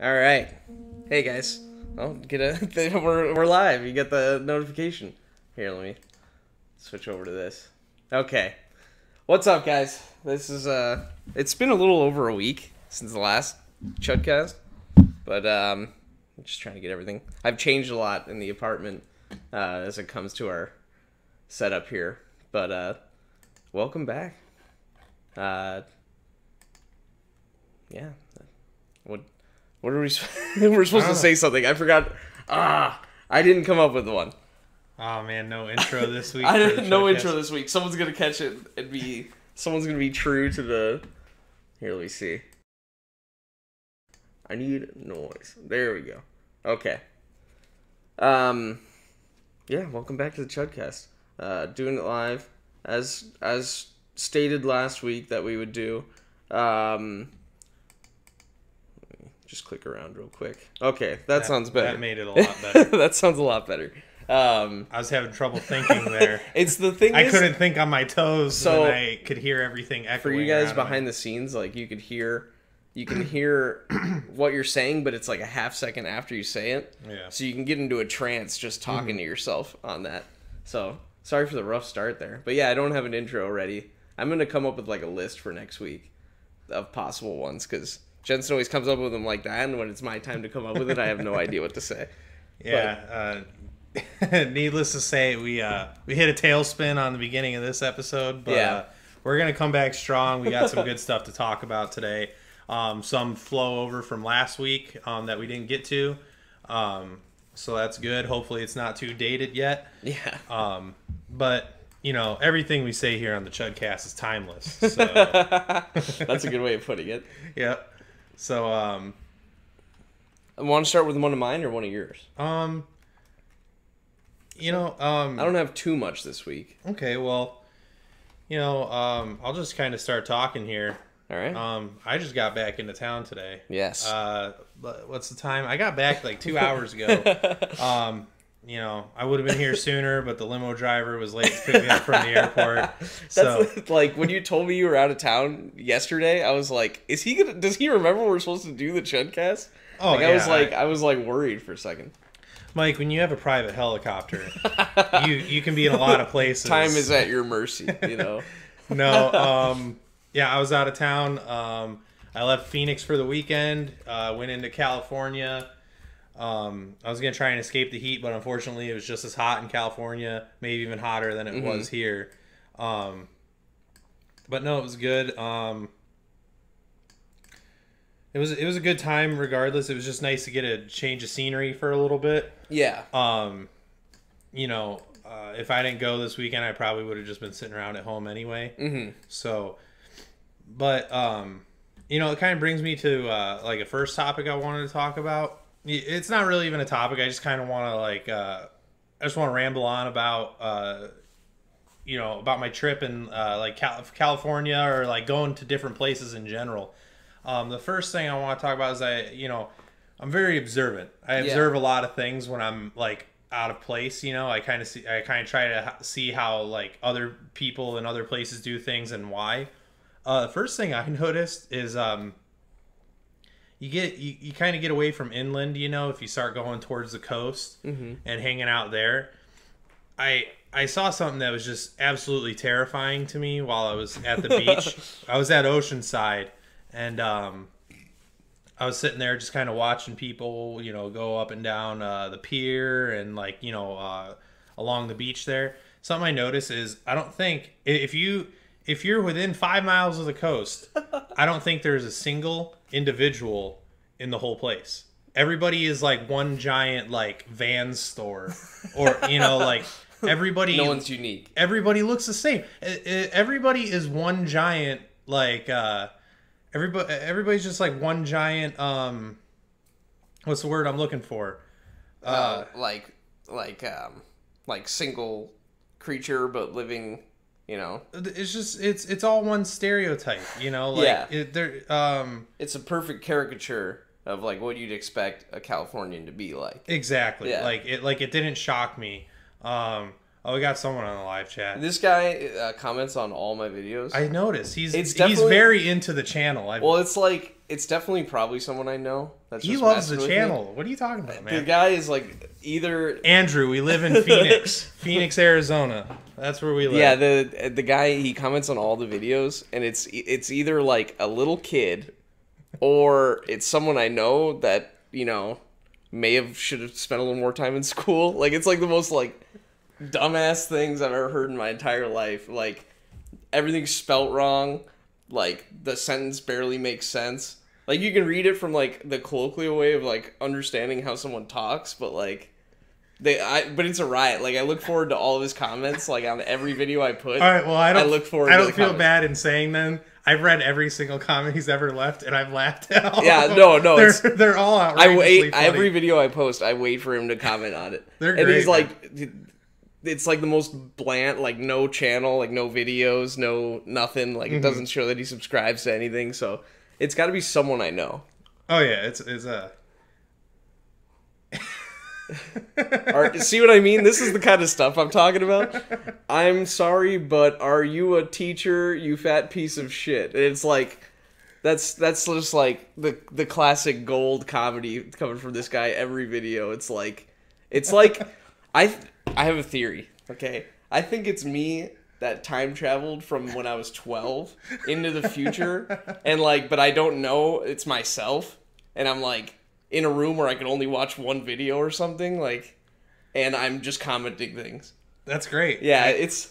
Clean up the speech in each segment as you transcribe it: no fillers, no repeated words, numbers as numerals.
All right. Hey guys. Oh, we're live. You get the notification. Here, let me switch over to this. Okay. What's up, guys? This is it's been a little over a week since the last Chudcast, but I'm just trying to get everything. I've changed a lot in the apartment as it comes to our setup here, but welcome back. Yeah. What are we? We're supposed to say something. I forgot. I didn't come up with one. Oh man, no intro this week. I didn't. No intro this week. Someone's gonna catch it and be. Someone's gonna be true to the. Here, let me see. I need noise. There we go. Okay. Yeah. Welcome back to the Chudcast. Doing it live, as stated last week that we would do. Just click around real quick. Okay, that sounds better. That made it a lot better. That sounds a lot better. I was having trouble thinking there. It's the thing. I couldn't think on my toes, so I could hear everything echoing. For you guys behind the scenes, like you can hear what you're saying, but it's like a half second after you say it. Yeah. So you can get into a trance just talking to yourself on that. So sorry for the rough start there, but yeah, I don't have an intro ready. I'm gonna come up with like a list for next week of possible ones because Jensen always comes up with them like that, and when it's my time to come up with it, I have no idea what to say. Yeah. Needless to say, we hit a tailspin on the beginning of this episode, but we're gonna come back strong. We got some good stuff to talk about today. Some flow over from last week that we didn't get to, so that's good. Hopefully, it's not too dated yet. Yeah. But you know, everything we say here on the Chudcast is timeless. So. That's a good way of putting it. Yeah. So, I want to start with one of mine or one of yours? I don't have too much this week. Okay, well, I'll just kind of start talking here. All right. I just got back into town today. Yes. What's the time? I got back like 2 hours ago. I would have been here sooner, but the limo driver was late to pick me up from the airport. That's like when you told me you were out of town yesterday, I was like, does he remember we're supposed to do the Chudcast? Oh, like, yeah. I was worried for a second. Mike, when you have a private helicopter, you can be in a lot of places. Time is at your mercy, No, yeah, I was out of town. I left Phoenix for the weekend, went into California. I was going to try and escape the heat, but unfortunately it was just as hot in California, maybe even hotter than it was here. But no, it was good. It was a good time regardless. It was just nice to get a change of scenery for a little bit. Yeah. If I didn't go this weekend, I probably would have just been sitting around at home anyway. Mm-hmm. So, but, it kind of brings me to, like a first topic I wanted to talk about. It's not really even a topic. I just kind of want to I just want to ramble on about, about my trip in California or like going to different places in general. The first thing I want to talk about is I'm very observant. I observe a lot of things when I'm like out of place. I kind of try to see how like other people in other places do things and why. The first thing I noticed is you kind of get away from inland, if you start going towards the coast and hanging out there. I saw something that was just absolutely terrifying to me while I was at the beach. I was at Oceanside, and I was sitting there just kind of watching people, go up and down the pier and along the beach there. Something I noticed is I don't think if you're within 5 miles of the coast, I don't think there's a single individual in the whole place. Everybody is like one giant like Vans store, or everybody. No one's unique. Everybody looks the same. Everybody is one giant like everybody's just like one giant what's the word I'm looking for? Like single creature but living. It's just it's all one stereotype, it's a perfect caricature of like what you'd expect a Californian to be like. Exactly. Yeah. Like it didn't shock me. Oh, we got someone on the live chat. This guy comments on all my videos. I noticed he's very into the channel. Well, it's definitely probably someone I know. He loves the channel. What are you talking about, man? The guy is like either Andrew. We live in Phoenix, Phoenix, Arizona. That's where we live. Yeah, the guy, he comments on all the videos, and it's either like a little kid, or it's someone I know that should have spent a little more time in school. Like, it's like the most like dumbass things I've ever heard in my entire life. Like, everything's spelt wrong. Like, the sentence barely makes sense. Like, you can read it from like the colloquial way of like understanding how someone talks, but like but it's a riot. Like, I look forward to all of his comments, like on every video I put. All right, well, I don't feel comments. bad in saying then. I've read every single comment he's ever left, and I've laughed at all. Yeah, no, they're all outrageously funny. Every video I post, I wait for him to comment on it. They're great. And he's like, it's like the most bland, like no channel, like no videos, no nothing. Like, it doesn't show that he subscribes to anything. So it's got to be someone I know. Oh yeah, it's See what I mean? This is the kind of stuff I'm talking about. I'm sorry, but are you a teacher, you fat piece of shit? And it's like, that's just like the classic gold comedy coming from this guy every video. It's like I have a theory, okay? I think it's me that time traveled from when I was 12 into the future, and like, but I don't know it's myself, and I'm like in a room where I can only watch one video or something, like, and I'm just commenting things. That's great. Yeah, it's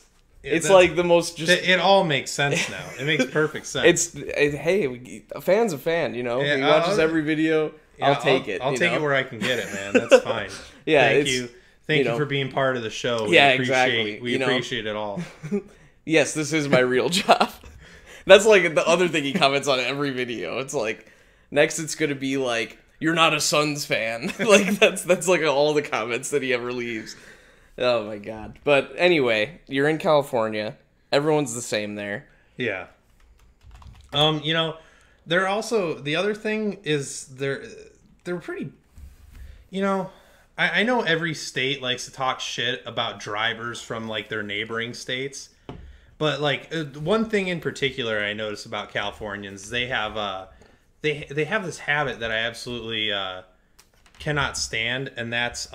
like the most just... It all makes sense now. It makes perfect sense. Hey, a fan's a fan, Yeah, he watches every video. Yeah, I'll take it. I'll take it where I can get it, man. That's fine. Yeah, Thank you for being part of the show. Exactly. We appreciate it all. Yes, this is my real job. That's like the other thing he comments on every video. It's like, next it's going to be like, you're not a Suns fan. Like, that's like all the comments that he ever leaves. Oh my god. But anyway, you're in California. Everyone's the same there. Yeah. They're also, the other thing is they're pretty, I know every state likes to talk shit about drivers from like their neighboring states, but like one thing in particular I noticed about Californians, they have they have this habit that I absolutely cannot stand, and that's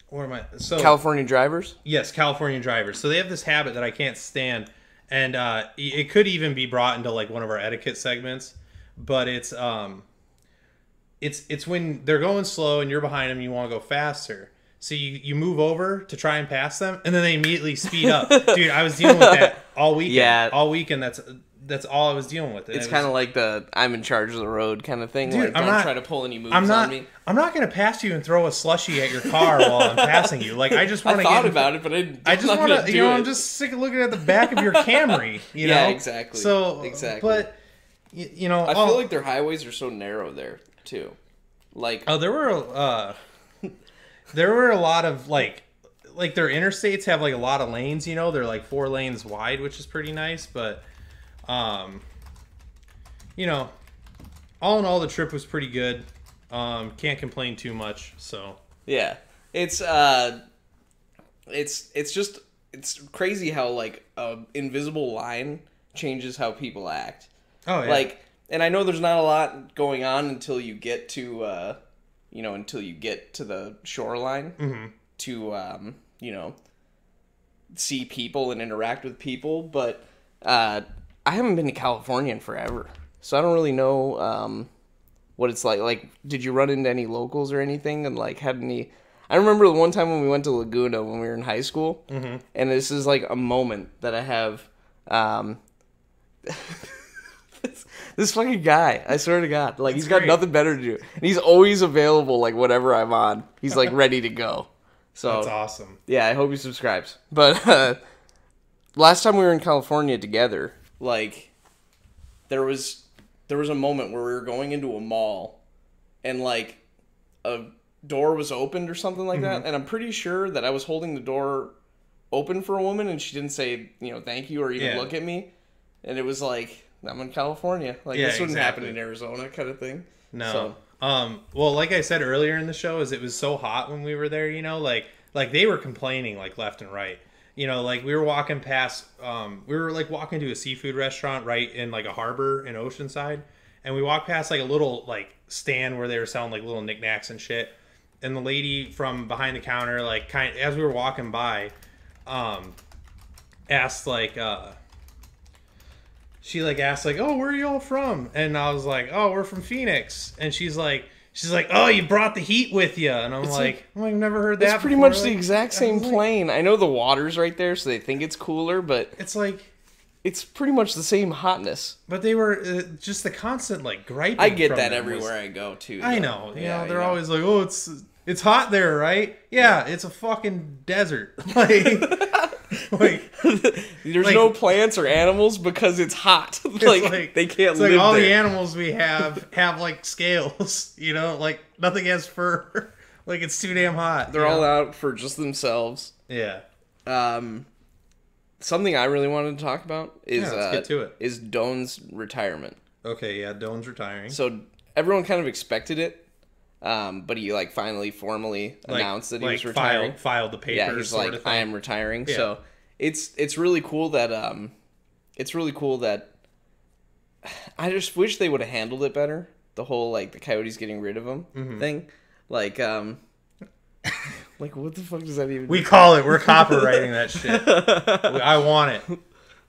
California drivers? Yes, California drivers. So they have this habit that I can't stand, and it could even be brought into like one of our etiquette segments, but it's when they're going slow and you're behind them and you want to go faster. So you move over to try and pass them, and then they immediately speed up. Dude, I was dealing with that all weekend. Yeah. All weekend, that's all I was dealing with. It's kind of like the I'm in charge of the road kind of thing. Dude, like, don't try to pull any moves on me. I'm not going to pass you and throw a slushie at your car while I'm passing you. Like, I just want to thought about it, but I just want to, I'm just sick of looking at the back of your Camry, Yeah, exactly. Exactly. But, I feel like their highways are so narrow there, too. Like, there were a lot of like their interstates have like a lot of lanes, they're like 4 lanes wide, which is pretty nice, but all in all, the trip was pretty good. Can't complain too much. So yeah, it's crazy how like an invisible line changes how people act. Oh yeah. Like, and I know there's not a lot going on until you get to the shoreline to see people and interact with people, but I haven't been to California in forever, so I don't really know what it's like. Like, did you run into any locals or anything, and like had any? I remember the one time when we went to Laguna when we were in high school, and this is like a moment that I have. This fucking guy, I swear to God, like, he's got nothing better to do, and he's always available. Like, whatever I'm on, he's like ready to go. So that's awesome. Yeah, I hope he subscribes. But last time we were in California together, like, there was a moment where we were going into a mall, and like a door was opened or something like that, and I'm pretty sure that I was holding the door open for a woman, and she didn't say thank you or even look at me, and it was like, I'm in California. Like, this wouldn't happen in Arizona, kind of thing. No. Well, like I said earlier in the show, is it was so hot when we were there, like they were complaining like left and right. Like we were walking past, we were like walking to a seafood restaurant right in like a harbor in Oceanside. And we walked past like a little like stand where they were selling like little knickknacks and shit. And the lady from behind the counter, like as we were walking by, asked like, oh, where are you all from? And I was like, oh, we're from Phoenix. And she's like, oh, you brought the heat with you. And I'm like, I've never heard that. It's pretty before. much the exact same plane. I know the water's right there, so they think it's cooler, but it's like, it's pretty much the same hotness. But they were just the constant like griping. I get that everywhere I go too. I know. They're always like, oh, it's hot there, right? Yeah, it's a fucking desert. Like there's no plants or animals because it's hot. like they can't live all there. The animals we have like scales, like nothing has fur. Like it's too damn hot. They're all out for just themselves. Yeah. Something I really wanted to talk about is let's get to it. Is Doan's retirement. Okay, yeah, Doan's retiring. So everyone kind of expected it, but he like finally formally announced that he was retiring. Filed the papers. Yeah, he's like, I am retiring. Yeah. So it's really cool that I just wish they would have handled it better. The whole like the Coyotes getting rid of him thing, like like what the fuck does that even? We call it. We're copywriting that shit. I want it.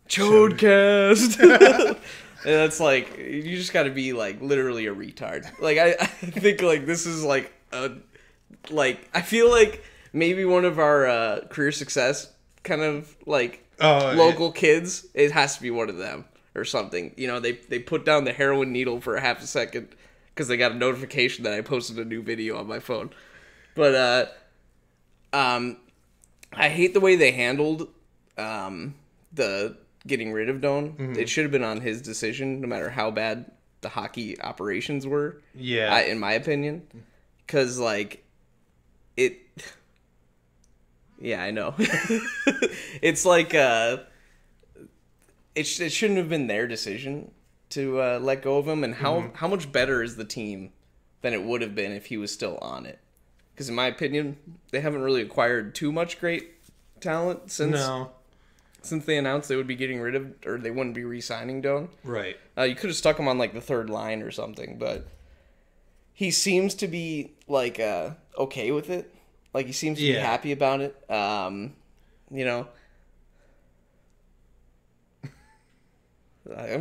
Chudcast. And that's like you just got to be like literally a retard. Like I think like this is like I feel like maybe one of our career success kind of like local kids. It has to be one of them or something. They put down the heroin needle for a half a second because they got a notification that I posted a new video on my phone. But I hate the way they handled the getting rid of Doan. It should have been on his decision, no matter how bad the hockey operations were. Yeah, in my opinion, because like it. Yeah, I know. It's like it shouldn't have been their decision to let go of him. And how much better is the team than it would have been if he was still on it? Because in my opinion, they haven't really acquired too much great talent since they announced they would be getting rid of, or they wouldn't be re-signing Doan. Right. You could have stuck him on like the third line or something, but he seems to be like okay with it. Like he seems to be happy about it. I'm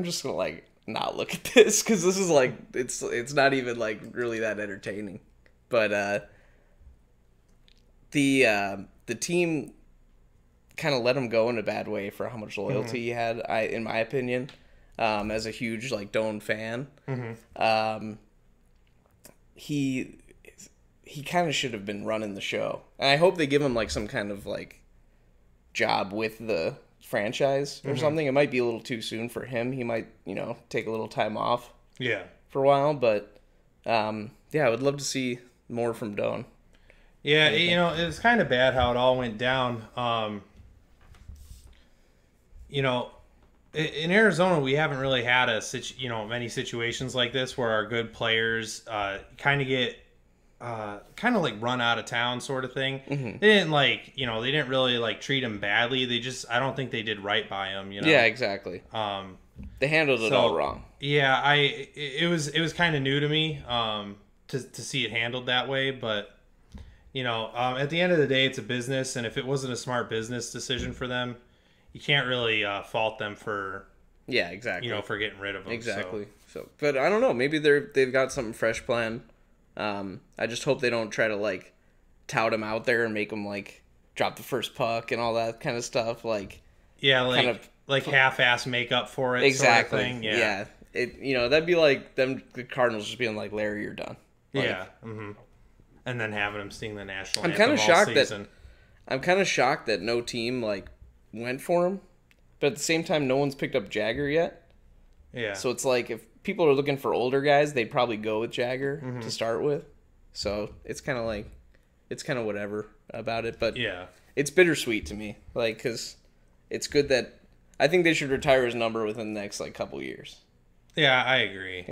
just gonna like not look at this because this is like it's not even like really that entertaining. But the team kind of let him go in a bad way for how much loyalty he had. In my opinion, as a huge like Doan fan, he kind of should have been running the show. And I hope they give him like some kind of like job with the franchise or something. It might be a little too soon for him. He might, take a little time off. Yeah. For a while, but I would love to see more from Doan. Yeah, it was kind of bad how it all went down. In Arizona, we haven't really had many situations like this where our good players kind of get like run out of town sort of thing. They didn't they didn't really treat him badly. I don't think they did right by him. Yeah, exactly. They handled it all wrong. Yeah, it was kind of new to me to see it handled that way, but at the end of the day, it's a business, and if it wasn't a smart business decision for them, you can't really fault them for exactly for getting rid of them. Exactly. So but I don't know. Maybe they've got something fresh planned. I just hope they don't try to tout him out there and make him drop the first puck and all that kind of stuff. Half-ass makeup for it. Exactly. Sort of thing. Yeah. It that'd be like them, the Cardinals just being like, Larry, you're done. And then having him sing the national anthem. I'm kind of shocked that no team went for him, but at the same time, no one's picked up Jagger yet. Yeah. So it's like if people are looking for older guys, they'd probably go with Jagger to start with. So it's kind of whatever about it, but it's bittersweet to me, because it's good that I think they should retire his number within the next couple years. Yeah, I agree.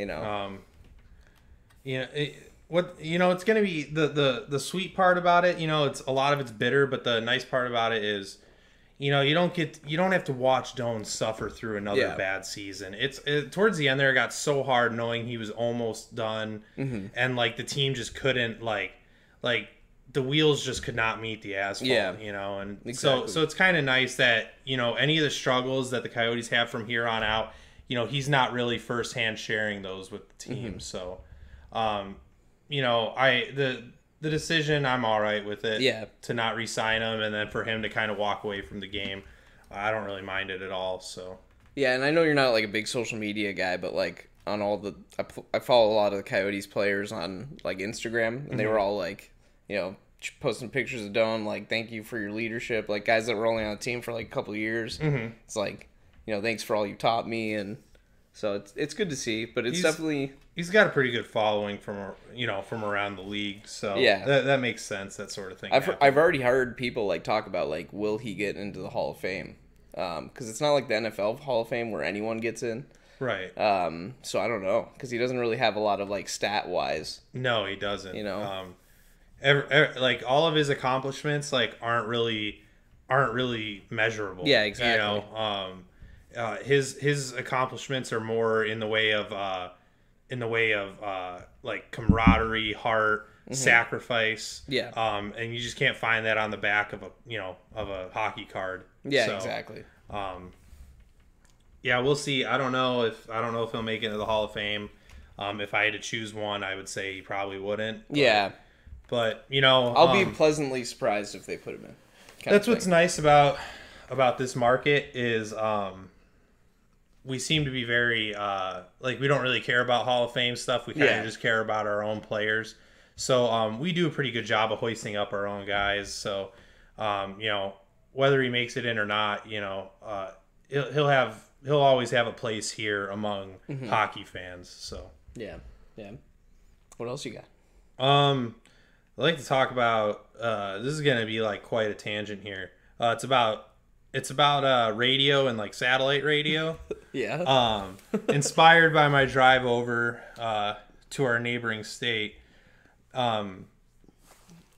what it's gonna be the sweet part about it. It's a lot of it's bitter, but the nice part about it is, you don't have to watch Doan suffer through another bad season. Towards the end there, it got so hard knowing he was almost done, and like the team just couldn't like the wheels just could not meet the asphalt. And exactly. so it's kind of nice that any of the struggles that the Coyotes have from here on out, he's not really firsthand sharing those with the team. So, the decision, I'm all right with it. Yeah. To not re-sign him, and then for him to kind of walk away from the game, I don't really mind it at all. So. Yeah, and I know you're not like a big social media guy, but like on all I follow a lot of the Coyotes players on like Instagram, and they were all like, posting pictures of Doan, like, thank you for your leadership. Like guys that were only on the team for like a couple of years. It's like, thanks for all you taught me, and so it's good to see. But he's got a pretty good following from around the league. So yeah, that makes sense. That sort of thing. I've already heard people like talk about like, will he get into the Hall of Fame? Because it's not like the NFL Hall of Fame where anyone gets in. Right. So I don't know, because he doesn't really have a lot of like stat wise. No, he doesn't. Like all of his accomplishments like aren't really measurable. Yeah, exactly. His accomplishments are more in the way of like camaraderie, heart, sacrifice. Yeah. And you just can't find that on the back of a hockey card. Yeah, so, exactly. Yeah, we'll see. I don't know if he'll make it into the Hall of Fame. If I had to choose one, I would say he probably wouldn't. But I'll be pleasantly surprised if they put him in. That's what's nice about this market is we seem to be very like we don't really care about Hall of Fame stuff. We kind of just care about our own players. So we do a pretty good job of hoisting up our own guys. So whether he makes it in or not, he'll always have a place here among hockey fans. So yeah. What else you got? I'd like to talk about this is gonna be like quite a tangent here. It's about radio and like satellite radio. Yeah. Inspired by my drive over to our neighboring state. When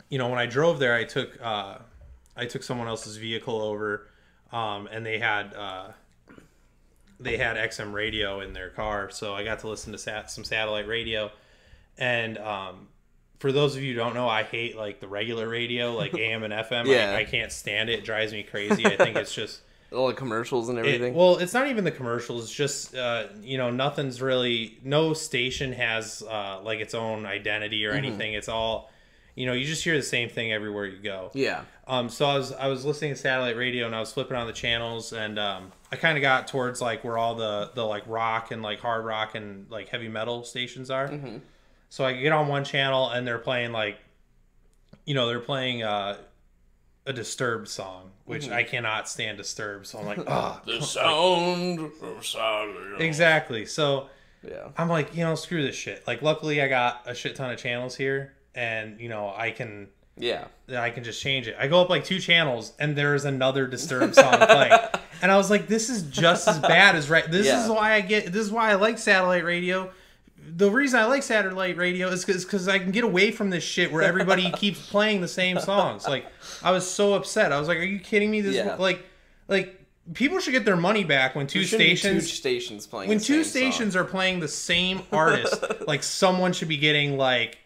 I drove there, I took someone else's vehicle over, and they had XM radio in their car, so I got to listen to some satellite radio, and for those of you who don't know, I hate like the regular radio, like AM and FM. I can't stand it. It drives me crazy. I think it's just all the commercials and everything. It's not even the commercials. It's just nothing's really. No station has like its own identity or anything. It's all you just hear the same thing everywhere you go. Yeah. So I was listening to satellite radio and I was flipping on the channels, and I kind of got towards like where all the like rock and like hard rock and like heavy metal stations are. So I get on one channel and they're playing like, they're playing a Disturbed song, which I cannot stand Disturbed. So I'm like, the sound of silence. Exactly. So yeah, I'm like, screw this shit. Like, luckily I got a shit ton of channels here, and I can just change it. I go up like 2 channels and there's another Disturbed song playing, and I was like, this is just as bad as This is why I like satellite radio. The reason I like satellite radio is because I can get away from this shit where everybody keeps playing the same songs. Like, I was so upset. I was like, "Are you kidding me?" Like people should get their money back when two stations playing. When two stations are playing the same artist, like someone should be getting like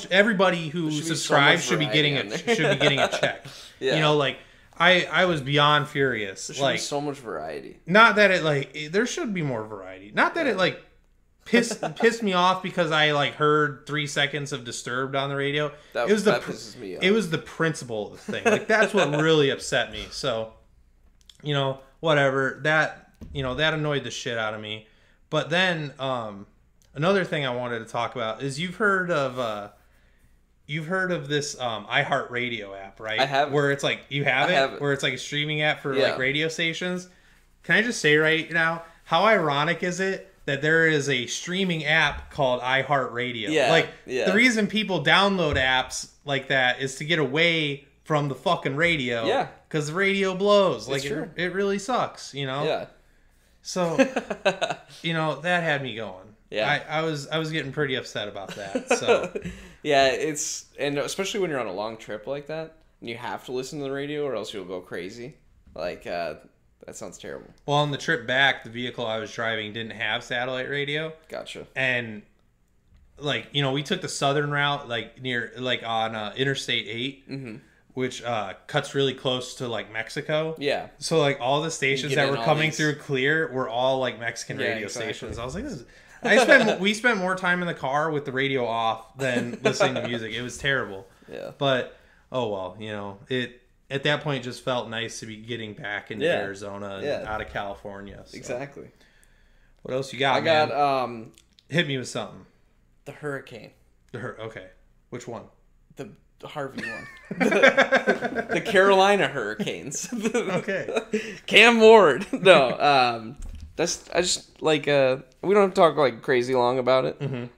everybody who subscribes should be getting a check. Yeah. I was beyond furious. There should be so much variety. Not that it there should be more variety. Not that it pissed me off because I like heard 3 seconds of Disturbed on the radio. That pisses me off. It was the principle of the thing. Like, that's what really upset me. So, whatever. That annoyed the shit out of me. But then another thing I wanted to talk about is you've heard of this iHeartRadio app, right? I have. Where it's like where it's like a streaming app for like radio stations. Can I just say right now, how ironic is it that there is a streaming app called iHeartRadio? The reason people download apps like that is to get away from the fucking radio. Yeah. Because the radio blows. It's true. It really sucks, Yeah. So, that had me going. Yeah. I was getting pretty upset about that. So yeah, and especially when you're on a long trip like that, and you have to listen to the radio or else you'll go crazy. Like that sounds terrible. well, on the trip back, the vehicle I was driving didn't have satellite radio. Gotcha. And like, you know, we took the southern route, like on Interstate 8, which cuts really close to like Mexico. Yeah. So like all the stations that were coming through clear were all like Mexican radio exactly. stations. I was like, we spent more time in the car with the radio off than listening to music. It was terrible. Yeah. But oh well, you know, it at that point just felt nice to be getting back into Arizona and out of California. So. Exactly. What else you got? I got hit me with something. The hurricane. Okay. Which one? The Harvey one. The Carolina Hurricanes. Okay. Cam Ward. No. I just like we don't have to talk like crazy long about it.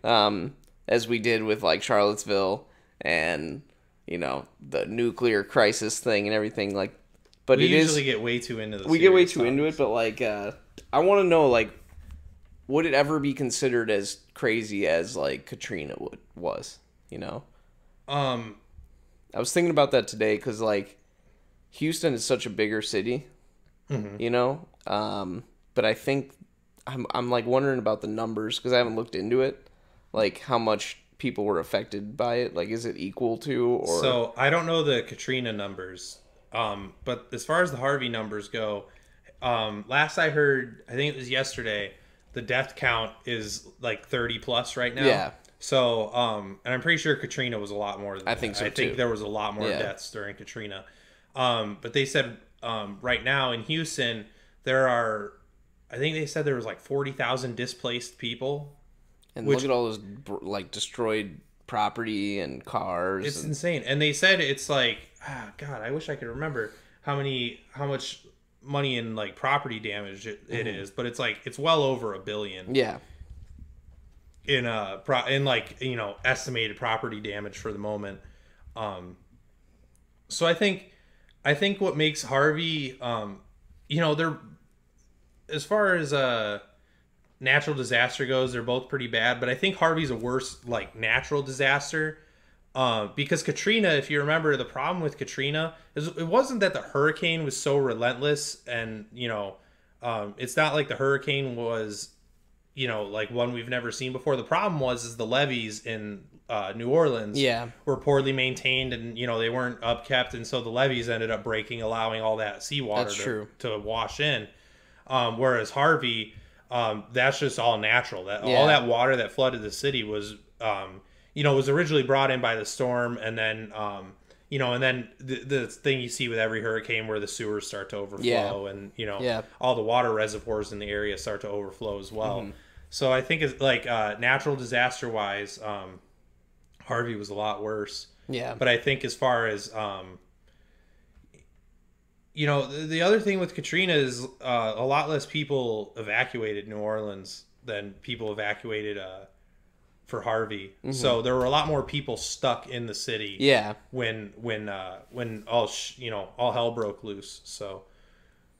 As we did with like Charlottesville and you know the nuclear crisis thing and everything like. But we usually get way too into this. We get way too into it, but like I want to know like. Would it ever be considered as crazy as like Katrina was? You know, I was thinking about that today because like Houston is such a bigger city, you know. But I think I'm like wondering about the numbers because I haven't looked into it, like how much people were affected by it. Like, is it equal to or? So I don't know the Katrina numbers, but as far as the Harvey numbers go, last I heard, I think it was yesterday. The death count is like 30 plus right now. Yeah. So, and I'm pretty sure Katrina was a lot more than that. I think so, I think too. there was a lot more deaths during Katrina. But they said right now in Houston, there are, I think they said there was like 40,000 displaced people. And look at all those like destroyed property and cars. It's insane. And they said it's like, God, I wish I could remember how much money in like property damage it is, but it's like it's well over $1 billion. Yeah. In like, you know, estimated property damage for the moment. So I think what makes Harvey, you know, they're as far as natural disaster goes, they're both pretty bad, but I think Harvey's a worse like natural disaster. Because Katrina, if you remember, the problem with Katrina is it wasn't that the hurricane was so relentless and, you know, it's not like the hurricane was, you know, like one we've never seen before. The problem was the levees in New Orleans were poorly maintained and, you know, they weren't upkept. And so the levees ended up breaking, allowing all that seawater to wash in. Whereas Harvey, that's just all natural. All that water that flooded the city was... you know, was originally brought in by the storm, and then, you know, and then the thing you see with every hurricane where the sewers start to overflow, and you know, all the water reservoirs in the area start to overflow as well. So I think it's like natural disaster wise, Harvey was a lot worse. Yeah. But I think as far as you know, the other thing with Katrina is a lot less people evacuated New Orleans than people evacuated for Harvey. So there were a lot more people stuck in the city. Yeah. When all all hell broke loose. So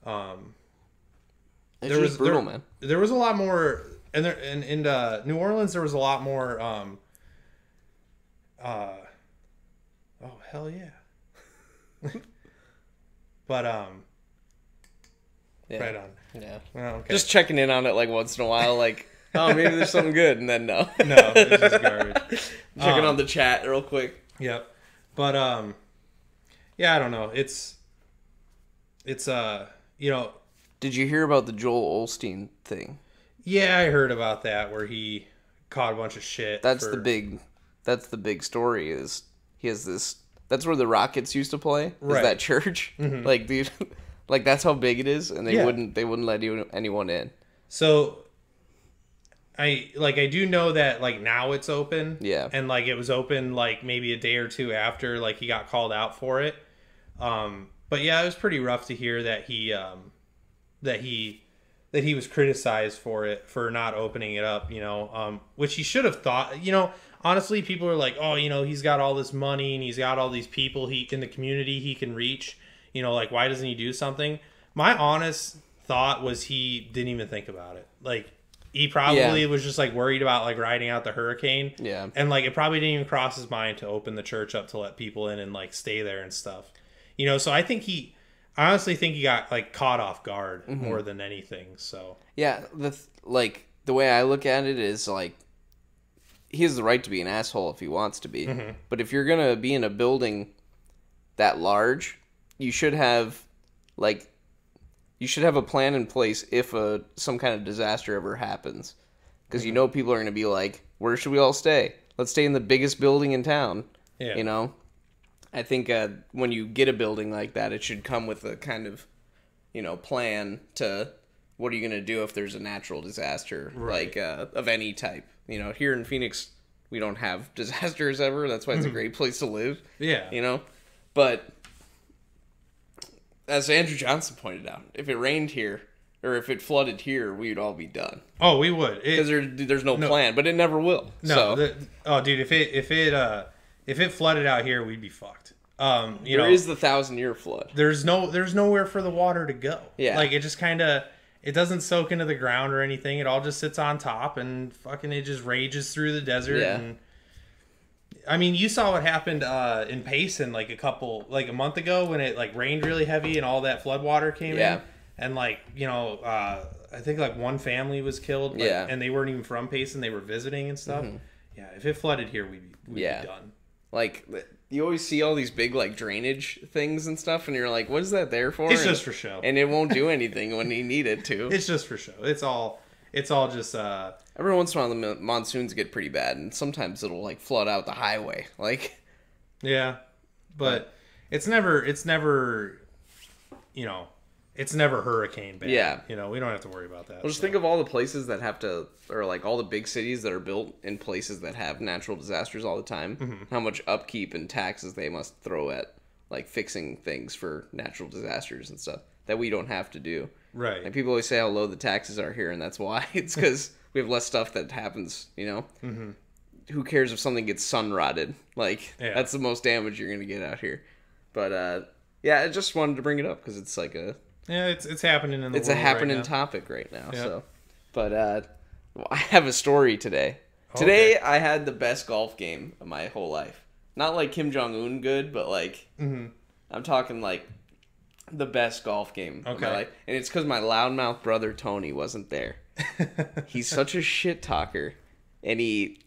there was brutal, man. There was a lot more, and in New Orleans there was a lot more. Oh hell yeah. But right on. Yeah. Oh, okay. Just checking in on it like once in a while, like. Oh, maybe there's something good, and then no. No, it's just garbage. Checking on the chat real quick. Yep. But, yeah, I don't know. It's you know. Did you hear about the Joel Osteen thing? Yeah, I heard about that, where he caught a bunch of shit. That's the big story is he has this, that's where the Rockets used to play, is that church. Like, dude, like that's how big it is, and they wouldn't let anyone in. So... I do know that like now it's open. Yeah. And like it was open like maybe a day or two after like he got called out for it. But yeah, it was pretty rough to hear that he was criticized for it, for not opening it up, you know, which he should have thought, you know, honestly, people are like, oh, you know, he's got all this money and he's got all these people in the community he can reach, you know, like why doesn't he do something? My honest thought was he didn't even think about it. Like, he probably was just like worried about like riding out the hurricane. Yeah. And like it probably didn't even cross his mind to open the church up to let people in and like stay there and stuff. You know, so I honestly think he got like caught off guard more than anything. So yeah, the way I look at it is like he has the right to be an asshole if he wants to be. But if you're gonna be in a building that large, you should have a plan in place if some kind of disaster ever happens, because you know people are gonna be like, where should we all stay? Let's stay in the biggest building in town. Yeah. You know, I think when you get a building like that, it should come with a kind of, you know, plan to what are you going to do if there's a natural disaster, like of any type. You know, here in Phoenix, we don't have disasters ever. That's why it's a great place to live. Yeah. You know, but as Andrew Johnson pointed out, if it rained here or if it flooded here, we'd all be done. Oh, we would. Because there's no plan, but it never will. No. So. Dude, if it flooded out here, we'd be fucked. There is the 1,000-year flood. There's nowhere for the water to go. Yeah. Like it just kind of, it doesn't soak into the ground or anything. It all just sits on top and fucking it just rages through the desert. Yeah. And I mean, you saw what happened in Payson like a month ago when it like rained really heavy and all that flood water came in. And like, you know, I think like one family was killed. Like, and they weren't even from Payson. They were visiting and stuff. Yeah. If it flooded here, we'd be done. Like, you always see all these big, like, drainage things and stuff, and you're like, what is that there for? It's just for show. And it won't do anything when you need it to. It's just for show. It's all just... Every once in a while, the monsoons get pretty bad, and sometimes it'll, like, flood out the highway. Like... Yeah. But it's never, you know... It's never hurricane bad. Yeah. You know, we don't have to worry about that. Well, just think of all the places that have to, or like all the big cities that are built in places that have natural disasters all the time. How much upkeep and taxes they must throw at, like, fixing things for natural disasters and stuff that we don't have to do. Right. And people always say how low the taxes are here, and that's why. It's because we have less stuff that happens, you know? Who cares if something gets sun rotted? Like, that's the most damage you're going to get out here. But, yeah, I just wanted to bring it up because it's like a... Yeah, it's happening in the It's world a happening right topic right now. Yep. So, but I have a story today. Okay. Today I had the best golf game of my whole life. Not like Kim Jong-un good, but like I'm talking like the best golf game of my life. And it's because my loudmouth brother Tony wasn't there. He's such a shit talker, and he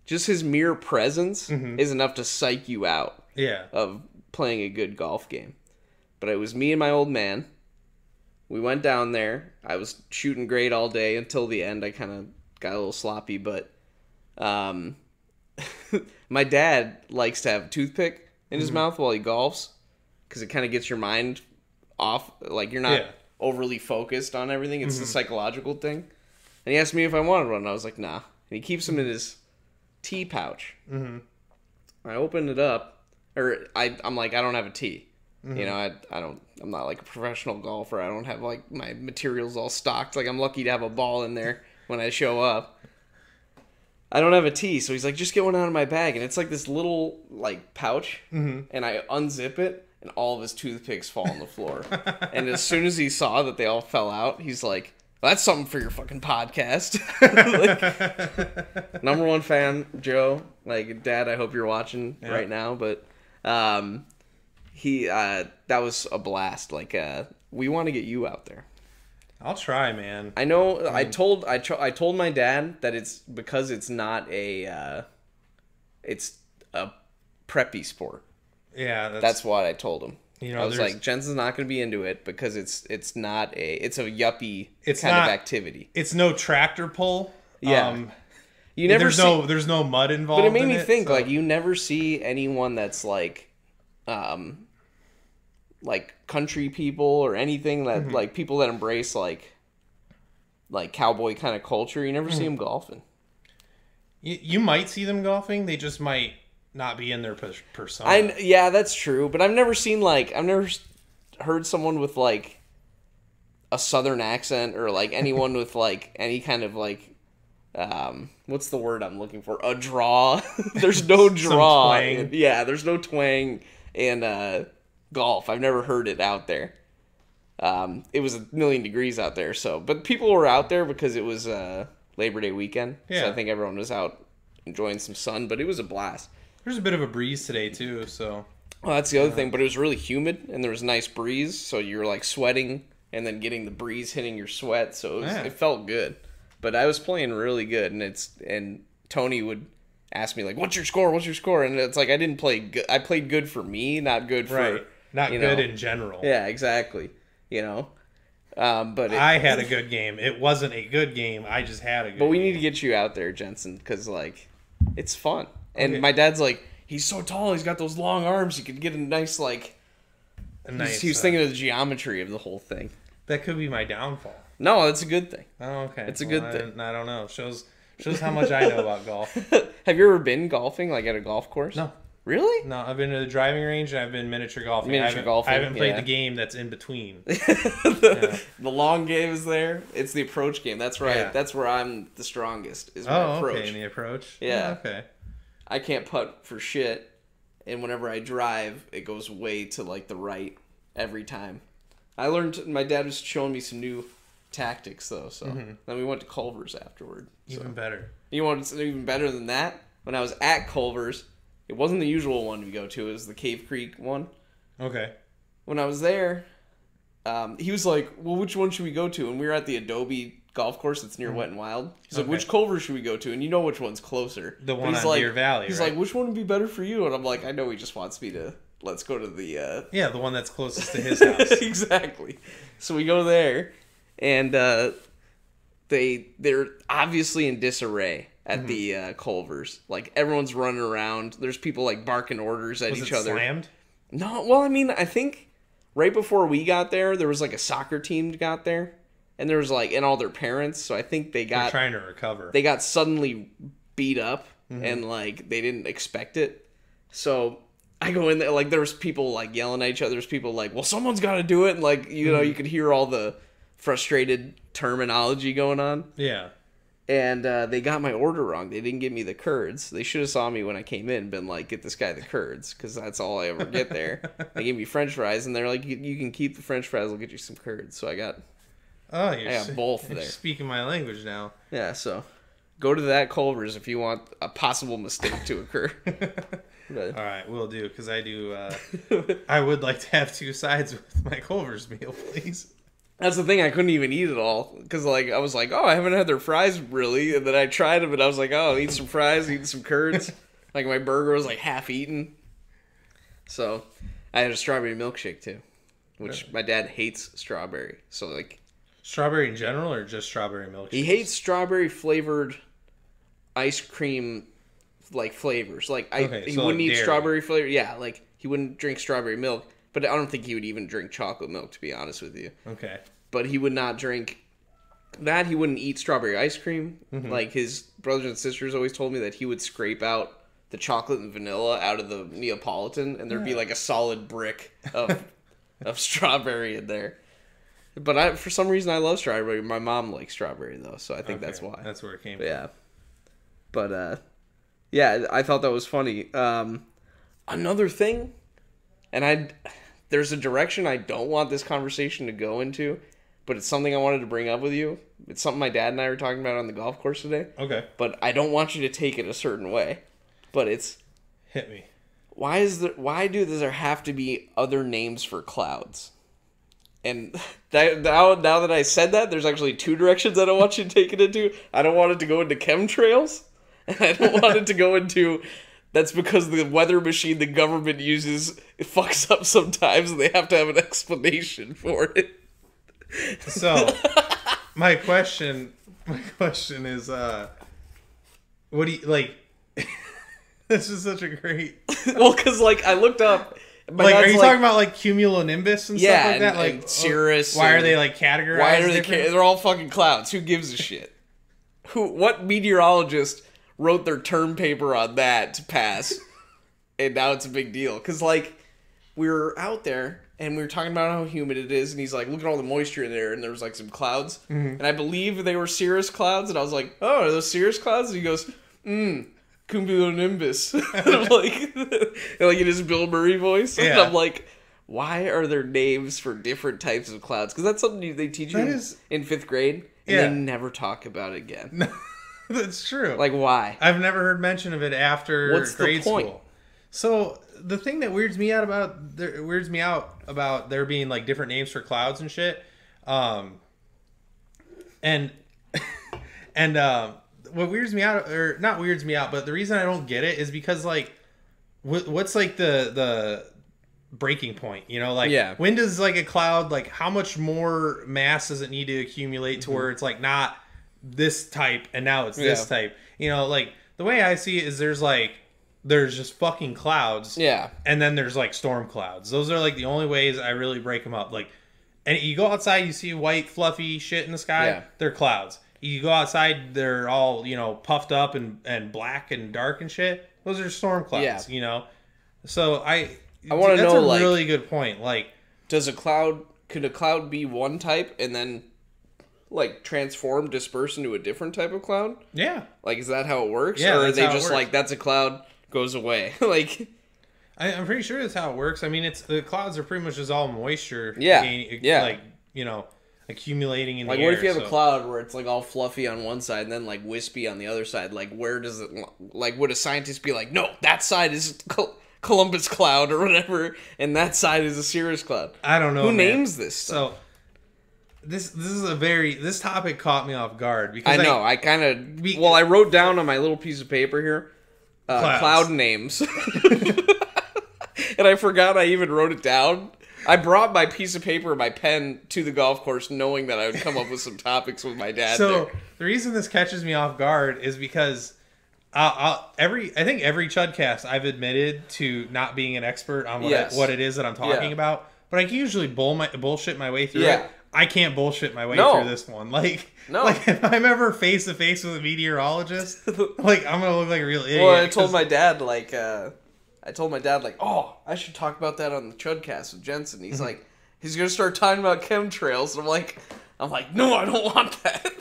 just his mere presence is enough to psych you out. Yeah. Of playing a good golf game. But it was me and my old man. We went down there. I was shooting great all day until the end. I kind of got a little sloppy, but my dad likes to have a toothpick in his mouth while he golfs because it kind of gets your mind off. Like, you're not overly focused on everything. It's the psychological thing. And he asked me if I wanted one. And I was like, nah. And he keeps them in his tea pouch. I opened it up. I'm like, I don't have a tee. You know, I'm not like a professional golfer. I don't have like my materials all stocked. Like, I'm lucky to have a ball in there when I show up. I don't have a tee, so he's like, just get one out of my bag. And it's like this little like pouch, and I unzip it, and all of his toothpicks fall on the floor. And as soon as he saw that they all fell out, he's like, well, that's something for your fucking podcast. Like, number one fan, Joe. Like, Dad, I hope you're watching right now, but that was a blast. Like, we want to get you out there. I'll try, man. I know. I told my dad that it's because it's not it's a preppy sport. Yeah, that's what I told him. You know, I was like, Jensen's not going to be into it because it's a yuppie kind of activity. It's no tractor pull. Yeah. You never there's no mud involved. But it made me think, like, you never see anyone that's like country people or anything that like people that embrace like cowboy kind of culture. You never see them golfing. You might see them golfing. They just might not be in their persona. Yeah, that's true. But I've never heard someone with like a southern accent or like anyone with like any kind of like what's the word I'm looking for? A draw. There's no draw. Twang. Yeah, there's no twang in golf. I've never heard it out there. It was 1,000,000 degrees out there, but people were out there because it was Labor Day weekend. Yeah. So I think everyone was out enjoying some sun, but it was a blast. There's a bit of a breeze today too, so. Well, that's the other thing, but it was really humid and there was a nice breeze, so you were like sweating and then getting the breeze hitting your sweat, so it felt good. But I was playing really good, and Tony would ask me like, "What's your score? What's your score?" And it's like I didn't play good. I played good for me, not good for not good in general. Yeah, exactly. But I had a good game. It wasn't a good game. I just had a good. But we game. need to get you out there, Jensen, because it's fun. And my dad's like, he's so tall. He's got those long arms. You could get a nice He was thinking of the geometry of the whole thing. That could be my downfall. No, it's a good thing. Oh, okay. It's a good thing. I don't know. Shows how much I know about golf. Have you ever been golfing, like at a golf course? No. Really? No, I've been to the driving range and I've been miniature golfing. I haven't played the game that's in between. The long game is there. It's the approach game. That's right. Yeah. That's where I'm the strongest. Is my approach. Okay, in the approach. Yeah. Oh, okay. I can't putt for shit, and whenever I drive, it goes way to the right every time. I learned. My dad was showing me some new tactics though. So then we went to Culver's afterward. Even better. You want something even better than that? When I was at Culver's. It wasn't the usual one to go to. It was the Cave Creek one. Okay. When I was there, he was like, well, which one should we go to? And we were at the Adobe golf course that's near Wet and Wild. He's like, which Culver should we go to? And you know which one's closer. The one on Deer Valley, He's like, which one would be better for you? And I'm like, I know he just wants me to, let's go to the... Yeah, the one that's closest to his house. Exactly. So we go there, and they're obviously in disarray. At the Culver's. Everyone's running around. There's people, barking orders at each other. Slammed? No, well, I mean, I think right before we got there was, a soccer team got there. And there was, and all their parents. So I think they're trying to recover. They got suddenly beat up. And, they didn't expect it. So I go in there, there was people, yelling at each other. There's people well, someone's got to do it. And, you could hear all the frustrated terminology going on. Yeah. And they got my order wrong. They didn't give me the curds. They should have saw me when I came in and been like, get this guy the curds, because that's all I ever get there. They gave me french fries, and they're like, you can keep the french fries. I'll get you some curds. So I got both there. You're speaking my language now. Yeah, so go to that Culver's if you want a possible mistake to occur. All right, will do, because I do. I would like to have two sides with my Culver's meal, please. That's the thing, I couldn't even eat it all, because, I was like, oh, I haven't had their fries, really, and then I tried them, and I was like, oh, I'll eat some fries, eat some curds, my burger was, half eaten, so, I had a strawberry milkshake, too, which my dad hates strawberry, so, Strawberry in general, or just strawberry milkshake? He hates strawberry-flavored ice cream, flavors, he wouldn't eat strawberry flavor, he wouldn't drink strawberry milk. But I don't think he would even drink chocolate milk, to be honest with you. Okay. But he would not drink that. He wouldn't eat strawberry ice cream. His brothers and sisters always told me that he would scrape out the chocolate and vanilla out of the Neapolitan, and there'd be a solid brick of strawberry in there. But for some reason, I love strawberry. My mom likes strawberry, though, so I think that's why. That's where it came from. Yeah. But, I thought that was funny. Another thing, and there's a direction I don't want this conversation to go into, but it's something I wanted to bring up with you. It's something my dad and I were talking about on the golf course today. Okay. But I don't want you to take it a certain way. But it's... Hit me. Why do there have to be other names for clouds? And now that I said that, there's actually two directions I don't want you to take it into. I don't want it to go into chemtrails, and I don't want it to go into... That's because the weather machine the government uses fucks up sometimes, and they have to have an explanation for it. So, my question is, what do you This is such a great. Well, because I looked up. Are you talking about cumulonimbus and stuff like that? And cirrus. Why are they categorized? Why are they? They're all fucking clouds. Who gives a shit? What meteorologist wrote their term paper on that to pass, and now it's a big deal? Because we were out there and we were talking about how humid it is, and he's like, look at all the moisture in there, and there was some clouds, and I believe they were cirrus clouds, and I was like, oh, are those cirrus clouds? And he goes, cumulonimbus. And I'm in his Bill Murray voice, and I'm like, why are there names for different types of clouds? Because that's something they teach you in 5th grade, and they never talk about it again. No, that's true. Like, why? I've never heard mention of it after grade school. So the thing that weirds me out about there being like different names for clouds and shit, and what weirds me out, or not weirds me out, but the reason I don't get it is because like, what's like the breaking point? You know, like when does like a cloud, like how much more mass does it need to accumulate to where it's like not this type and now it's this type? You know, like the way I see it is there's just fucking clouds. Yeah. And then there's like storm clouds. Those are like the only ways I really break them up. Like, and you go outside, you see white, fluffy shit in the sky, they're clouds. You go outside, they're all, you know, puffed up and black and dark and shit. Those are storm clouds, you know? So I want to know, that's a really good point. Like, could a cloud be one type and then like transform, disperse into a different type of cloud? Yeah. Like, is that how it works? Yeah. Or are they just like, that's a cloud, goes away? Like, I'm pretty sure that's how it works. I mean, the clouds are pretty much just all moisture. Like, you know, accumulating in the air. Like, what if you have a cloud where it's like all fluffy on one side and then like wispy on the other side? Like, where does it, like, would a scientist be like, no, that side is Columbus cloud or whatever, and that side is a Cirrus cloud? I don't know. Who names this stuff? So this topic caught me off guard because I know I kind of I wrote down on my little piece of paper here cloud names, and I forgot I even wrote it down. I brought my piece of paper and my pen to the golf course knowing that I would come up with some topics with my dad. So the reason this catches me off guard is because I think every Chudcast I've admitted to not being an expert on what it is that I'm talking about, but I can usually bullshit my way through it. I can't bullshit my way through this one. Like if I'm ever face to face with a meteorologist, like I'm gonna look like a real idiot. Well, I told my dad oh, I should talk about that on the Chudcast with Jensen. He's like, he's gonna start talking about chemtrails. I'm like, no, I don't want that.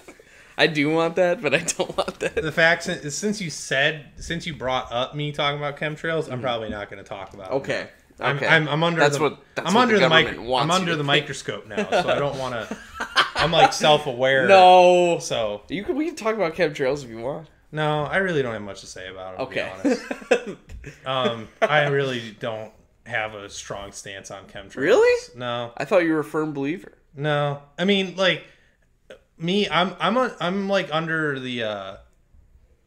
I do want that, but I don't want that. The fact is, since you brought up me talking about chemtrails, I'm probably not going to talk about it. Okay. I'm under the microscope now, so I don't want to. I'm like self-aware. No. So we can talk about chemtrails if you want. No, I really don't have much to say about it. Okay. To be honest. I really don't have a strong stance on chemtrails. Really? No. I thought you were a firm believer. No. I mean, like me, I'm like under the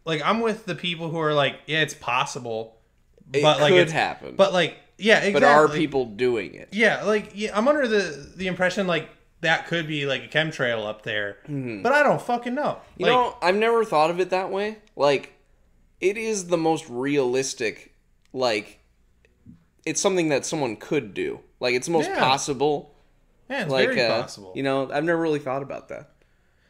like I'm with the people who are like, yeah, it's possible, but like could happen. But like, yeah, exactly. But are people doing it? Yeah, like I'm under the impression like that could be like a chemtrail up there, but I don't fucking know. You know, I've never thought of it that way. Like, it is the most realistic. Like, it's something that someone could do. Like, it's the most possible. Yeah, it's very possible. You know, I've never really thought about that.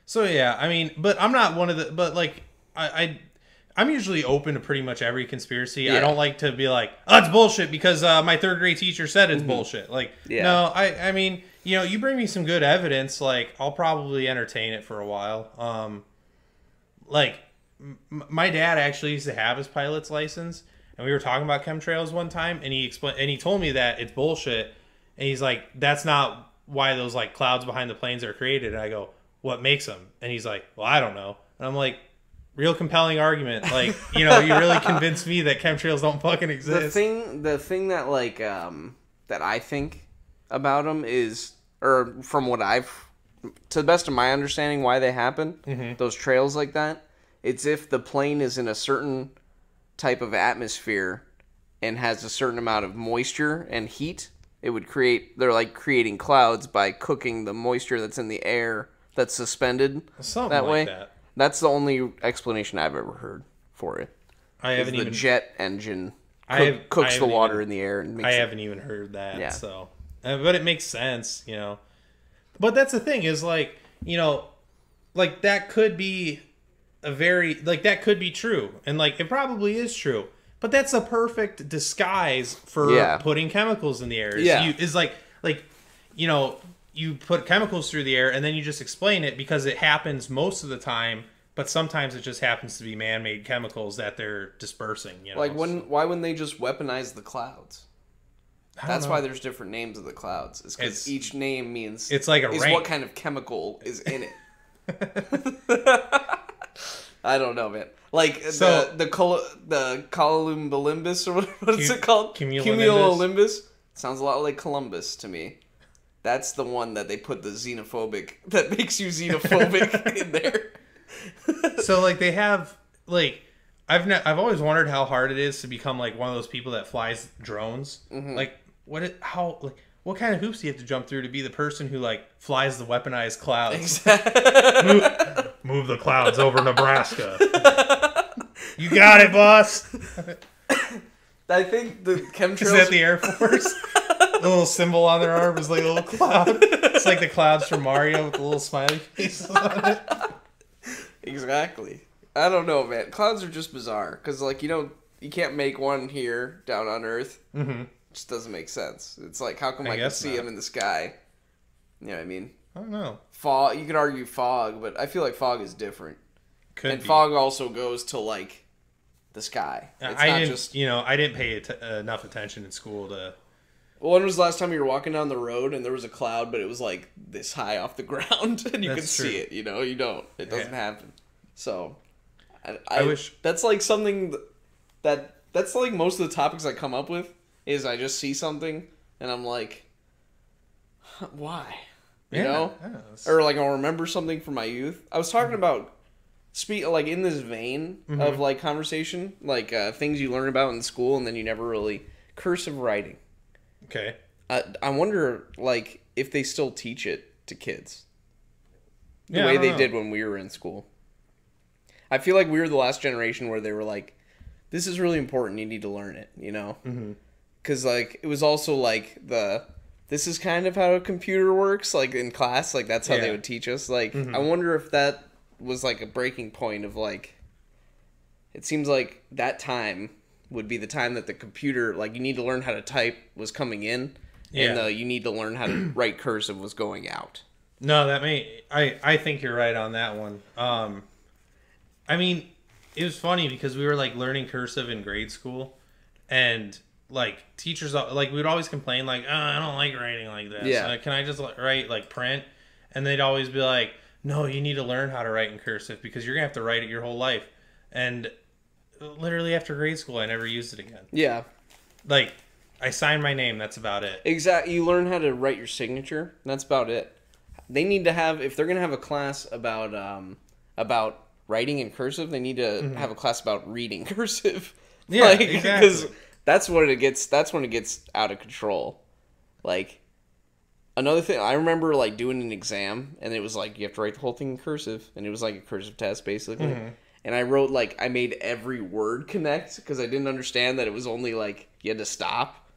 So yeah, I mean, but I'm not one of the. But like, I'm usually open to pretty much every conspiracy. Yeah. I don't like to be like, oh, it's bullshit because my third grade teacher said it's bullshit. Like, no, I mean, you know, you bring me some good evidence, like, I'll probably entertain it for a while. Like, my dad actually used to have his pilot's license, and we were talking about chemtrails one time, and he told me that it's bullshit, and he's like, that's not why those, like, clouds behind the planes are created. And I go, what makes them? And he's like, well, I don't know. And I'm like, real compelling argument. Like, you know, you really convinced me that chemtrails don't fucking exist. The thing that, like, that I think about them is, or from what to the best of my understanding, why they happen, those trails like that, it's if the plane is in a certain type of atmosphere and has a certain amount of moisture and heat, it would they're like creating clouds by cooking the moisture that's in the air that's suspended that way. That's the only explanation I've ever heard for it. The jet engine cooks the water in the air and makes haven't even heard that. Yeah. So, but it makes sense, you know. But that's the thing is, like, you know, like that could be that could be true, and like it probably is true. But that's a perfect disguise for putting chemicals in the air. Is like you know, you put chemicals through the air and then you just explain it because it happens most of the time, but sometimes it just happens to be man-made chemicals that they're dispersing. You know, like why wouldn't they just weaponize the clouds? That's why there's different names of the clouds. It's because each name means it's like is rank. What kind of chemical is in it. I don't know, man. Like the cumulonimbus, or what is it called? Cumulonimbus. Sounds a lot like Columbus to me. That's the one that they put the xenophobic, that makes you xenophobic in there. So like they have like I've always wondered how hard it is to become like one of those people that flies drones. Mm-hmm. Like what kind of hoops do you have to jump through to be the person who like flies the weaponized clouds? Exactly. Move the clouds over Nebraska. You got it, boss. I think the chemtrails... Is that the Air Force? The little symbol on their arm is like a little cloud. It's like the clouds from Mario with the little smiley faces on it. Exactly. I don't know, man. Clouds are just bizarre. Because, like, you can't make one here down on Earth. Mm-hmm. It just doesn't make sense. It's like, how come I can see them in the sky? You know what I mean? I don't know. Fog. You could argue fog, but I feel like fog is different. Could be. Fog also goes to, like, the sky. I didn't pay enough attention in school to... Well, when was the last time you were walking down the road and there was a cloud, but it was like this high off the ground and you could see it? You don't. It doesn't happen. So, I wish that's like something that's like most of the topics I come up with is I just see something and I'm like, why? You know? Or like I'll remember something from my youth. I was talking about like in this vein of like conversation, like things you learn about in school and then you never really cursive writing. Okay. I wonder, like, if they still teach it to kids. The way they did when we were in school. I feel like we were the last generation where they were like, this is really important, you need to learn it, you know? Because, like, it was also, like, this is kind of how a computer works, like, in class. Like, that's how they would teach us. Like, I wonder if that was, like, a breaking point of, like, it seems like that time... would be the time that the computer, like, you need to learn how to type was coming in, and you need to learn how to write cursive was going out. No, I think you're right on that one. I mean, it was funny because we were, like, learning cursive in grade school, and, like, teachers, like, we would always complain, like, oh, I don't like writing like this. Yeah. Can I just write, like, print? And they'd always be like, no, you need to learn how to write in cursive because you're going to have to write it your whole life. And... literally after grade school, I never used it again. Yeah. Like, I signed my name, that's about it. Exactly. You learn how to write your signature, that's about it. They need to have, if they're going to have a class about writing in cursive, they need to have a class about reading cursive. Yeah, like, exactly. Because that's when it gets out of control. Like, another thing, I remember, like, doing an exam, and it was like, you have to write the whole thing in cursive, and it was like a cursive test, basically. And I wrote, like, I made every word connect because I didn't understand that it was only, like, you had to stop.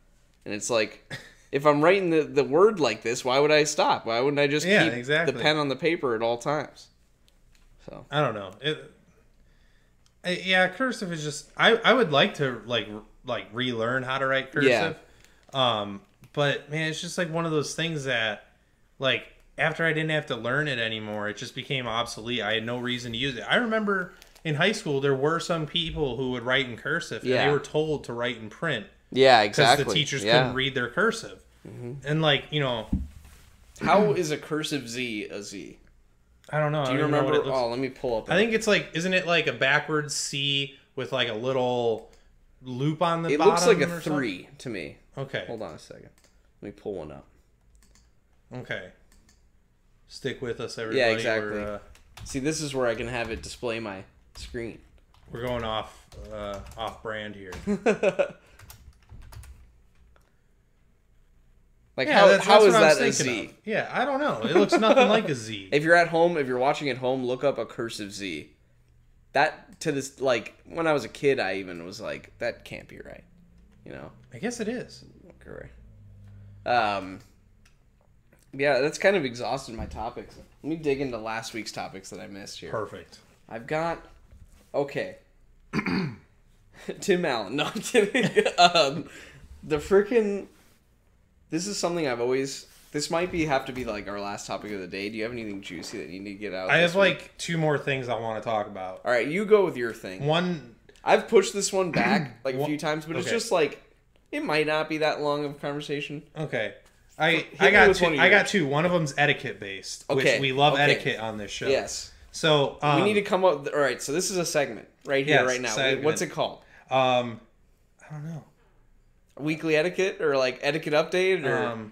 And it's like, if I'm writing the word like this, why would I stop? Why wouldn't I just keep the pen on the paper at all times? So I don't know. Cursive is just... I would like to, like relearn how to write cursive. Yeah. But, man, it's just, like, one of those things that, like, after I didn't have to learn it anymore, it just became obsolete. I had no reason to use it. I remember... in high school, there were some people who would write in cursive, and they were told to write in print. Yeah, exactly. Because the teachers couldn't read their cursive. And, like, how is a cursive Z a Z? I don't know. Do you remember? Let me pull up. I think it's like, isn't it like a backwards C with, like, a little loop on the bottom? It looks like a 3 to me. Okay. Hold on a second. Let me pull one up. Okay. Stick with us, everybody. Yeah, exactly. See, this is where I can have it display my screen. We're going off brand here. Like, how is that a Z? Of. Yeah, I don't know. It looks nothing like a Z. If you're at home, if you're watching at home, look up a cursive Z. That, to this, like, when I was a kid, I even was like, that can't be right. You know? I guess it is. Okay. Yeah, that's kind of exhausted my topics. Let me dig into last week's topics that I missed here. Perfect. I've got... Okay. Tim Allen. No, I'm kidding. The freaking... This is something I've always... This might have to be, like, our last topic of the day. Do you have anything juicy that you need to get out? I have, like, 2 more things I want to talk about. All right, you go with your thing. One... I've pushed this one back, like, a few times, but it's just, like... It might not be that long of a conversation. Okay. I got two. One of them's etiquette based, which we love etiquette on this show. Yes. So we need to come up. All right. So this is a segment right here, right now. Segment. What's it called? I don't know. Weekly etiquette or like etiquette update or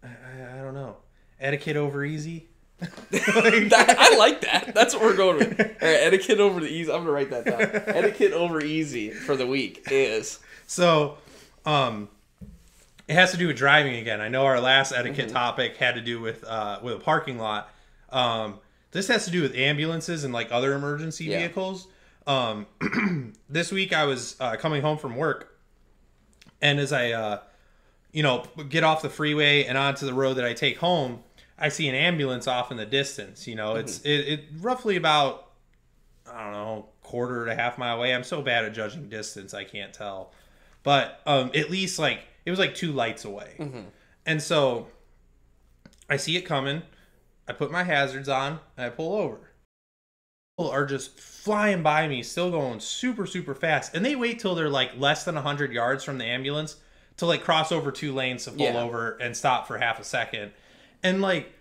I don't know. Etiquette over easy. I like that. That's what we're going with. All right, etiquette over the easy. I'm gonna write that down. Etiquette over easy for the week is so. It has to do with driving again. I know our last etiquette topic had to do with a parking lot. This has to do with ambulances and like other emergency vehicles. This week I was coming home from work, and as I get off the freeway and onto the road that I take home, I see an ambulance off in the distance. It's roughly about, I don't know, quarter to half mile away. I'm so bad at judging distance, I can't tell. But at least like it was like 2 lights away. And so I see it coming. I put my hazards on and I pull over. People are just flying by me, still going super, super fast. And they wait till they're like less than 100 yards from the ambulance to like cross over 2 lanes to pull over and stop for half a second. And like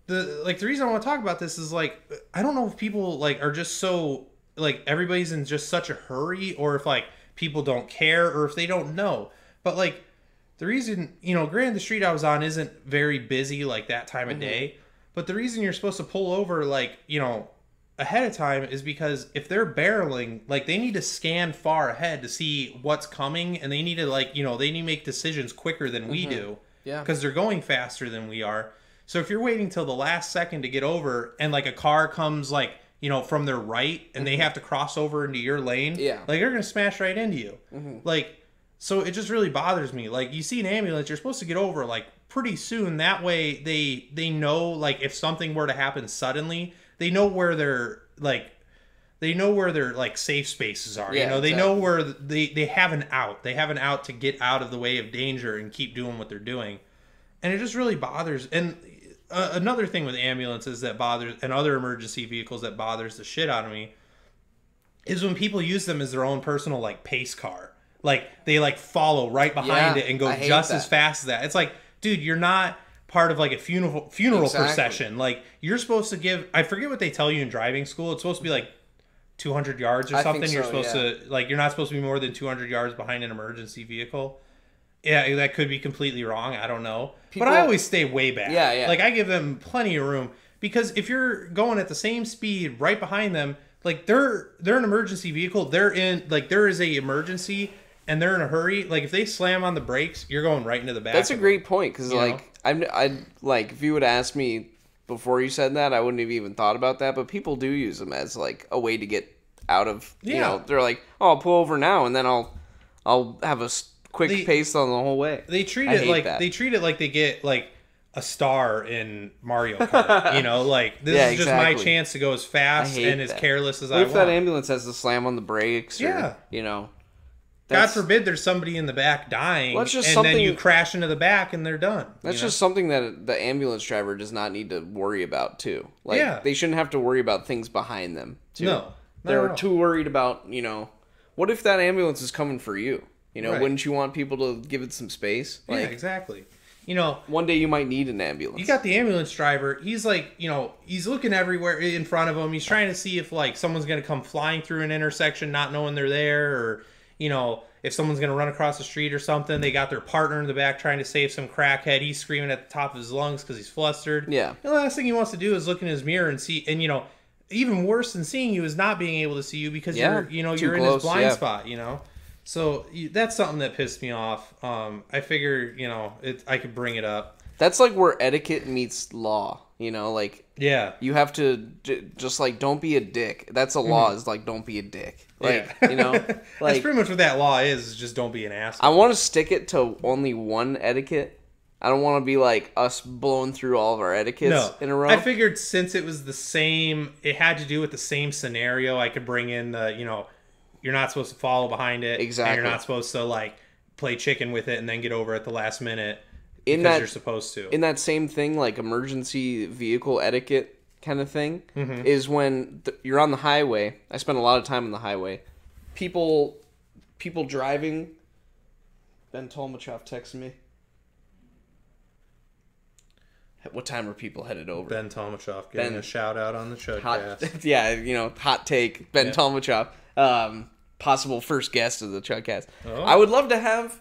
the reason I want to talk about this is like, I don't know if people like are just so like everybody's in just such a hurry, or if like people don't care, or if they don't know. But like the reason, granted the street I was on isn't very busy like that time of day, but the reason you're supposed to pull over like, ahead of time is because if they're barreling, like they need to scan far ahead to see what's coming, and they need to like, they need to make decisions quicker than we do. Yeah. Because they're going faster than we are. So if you're waiting till the last second to get over and like a car comes like, from their right and they have to cross over into your lane, like they're going to smash right into you. Like, so it just really bothers me. Like you see an ambulance, you're supposed to get over like pretty soon. That way they know like if something were to happen suddenly, they know where their safe spaces are. They know where they have an out. They have an out to get out of the way of danger and keep doing what they're doing. And it just really bothers. And another thing with ambulances that bothers, and other emergency vehicles that bothers the shit out of me, is when people use them as their own personal like pace car. Like they like follow right behind it and go just as fast as that. It's like, dude, you're not part of like a funeral procession. Like you're supposed to give, I forget what they tell you in driving school. It's supposed to be like 200 yards or something. You're supposed to like, you're not supposed to be more than 200 yards behind an emergency vehicle. Yeah, that could be completely wrong. I don't know. But I always stay way back. Yeah. Like I give them plenty of room, because if you're going at the same speed right behind them, like they're an emergency vehicle. They're in like there is a emergency and they're in a hurry. Like if they slam on the brakes, you're going right into the back. That's a great point, because like I like if you would ask me before you said that, I wouldn't have even thought about that. But people do use them as like a way to get out of. They're like, oh, I'll pull over now and then I'll have a quick pace on the whole way. They treat it like they get like a star in Mario Kart. Like this is just my chance to go as fast and as careless as I want. What if that ambulance has to slam on the brakes? Or, God forbid there's somebody in the back dying, then you crash into the back and they're done. That's just something that the ambulance driver does not need to worry about too. Like they shouldn't have to worry about things behind them too. No. They're too worried about, what if that ambulance is coming for you? Wouldn't you want people to give it some space? Like, yeah, exactly. One day you might need an ambulance. You got the ambulance driver. He's like, he's looking everywhere in front of him. He's trying to see if like someone's going to come flying through an intersection, not knowing they're there, or if someone's going to run across the street or something. They got their partner in the back trying to save some crackhead. He's screaming at the top of his lungs because he's flustered. Yeah. The last thing he wants to do is look in his mirror and see, and even worse than seeing you is not being able to see you because you're in his blind spot. So that's something that pissed me off. I figure, I could bring it up. That's like where etiquette meets law, you have to just like, don't be a dick. That's a law, is like, don't be a dick. Like, that's pretty much what that law is just don't be an asshole. I want to stick it to only one etiquette. I don't want to be like us blowing through all of our etiquettes in a row. I figured since it was the same, it had to do with the same scenario, I could bring in the, you're not supposed to follow behind it. Exactly. And you're not supposed to like play chicken with it and then get over at the last minute because you're supposed to. In that same thing, like emergency vehicle etiquette kind of thing, is when you're on the highway. I spend a lot of time on the highway. People driving Ben Tolmachoff texted me. What time are people headed over? Ben Tolmachoff getting a shout out on the Chudcast. Yeah, hot take. Ben Tolmachoff. Possible first guest of the Chudcast. Oh. I would love to have,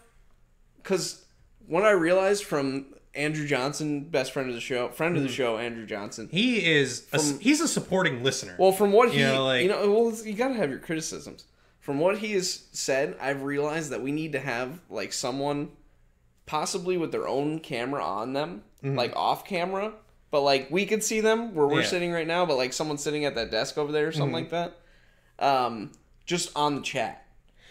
because when I realized from Andrew Johnson, best friend of the show, Andrew Johnson. He's a supporting listener. Well, from what you gotta have your criticisms. From what he has said, I've realized that we need to have like someone, possibly with their own camera on them, like off camera, but like we could see them where we're sitting right now, but like someone sitting at that desk over there or something like that, just on the chat.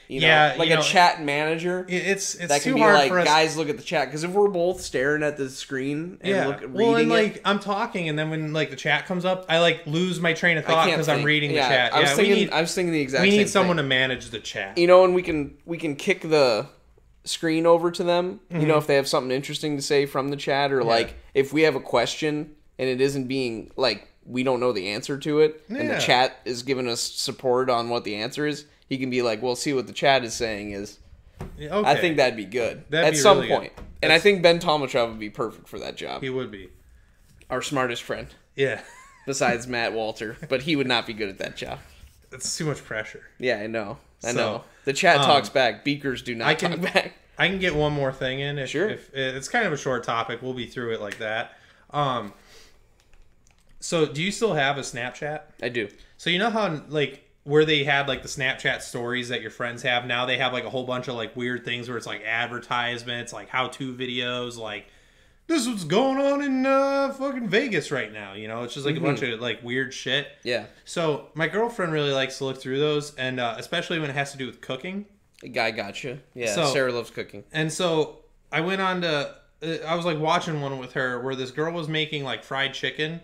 A chat manager. It's that can too be hard like, for us. Guys, look at the chat, because if we're both staring at the screen and reading it, I'm talking, and then when like the chat comes up, I like lose my train of thought because I'm reading the chat. I was thinking the exact same thing. We need someone to manage the chat. And we can kick the screen over to them. If they have something interesting to say from the chat, or like if we have a question and it isn't being like we don't know the answer to it, and the chat is giving us support on what the answer is. He can be like, "Well, see what the chat is saying is." Okay. I think that'd be good at some point, and I think Ben Tolmachoff would be perfect for that job. He would be our smartest friend. Yeah, besides Matt Walter, but he would not be good at that job. It's too much pressure. Yeah, I know. The chat talks back. Beakers do not talk back. I can get one more thing in. Sure. If it's kind of a short topic, we'll be through it like that. So, do you still have a Snapchat? I do. So you know how like where they had like the Snapchat stories that your friends have, now they have like a whole bunch of like weird things where it's like advertisements, like how-to videos, like this is what's going on in fucking Vegas right now. It's just like a bunch of like weird shit. Yeah. So my girlfriend really likes to look through those, and especially when it has to do with cooking. I gotcha. Yeah. So, Sarah loves cooking. And so I went on to, I was like watching one with her where this girl was making like fried chicken,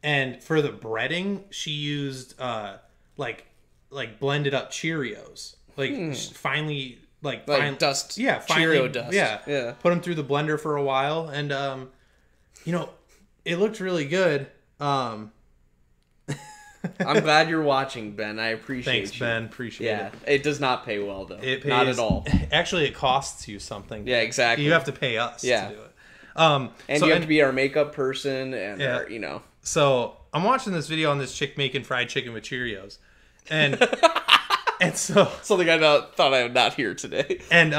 and for the breading she used like blended up Cheerios, like finally, like dust, Cheerio dust, yeah. Put them through the blender for a while, and it looked really good. I'm glad you're watching, Ben. I appreciate. Thanks, Ben. Appreciate it. It does not pay well though. It pays, not at all. Actually, it costs you something. Yeah, exactly. You have to pay us to do it. And you have to be our makeup person, and So I'm watching this video on this chick making fried chicken with Cheerios. And so something I thought I would not hear today. And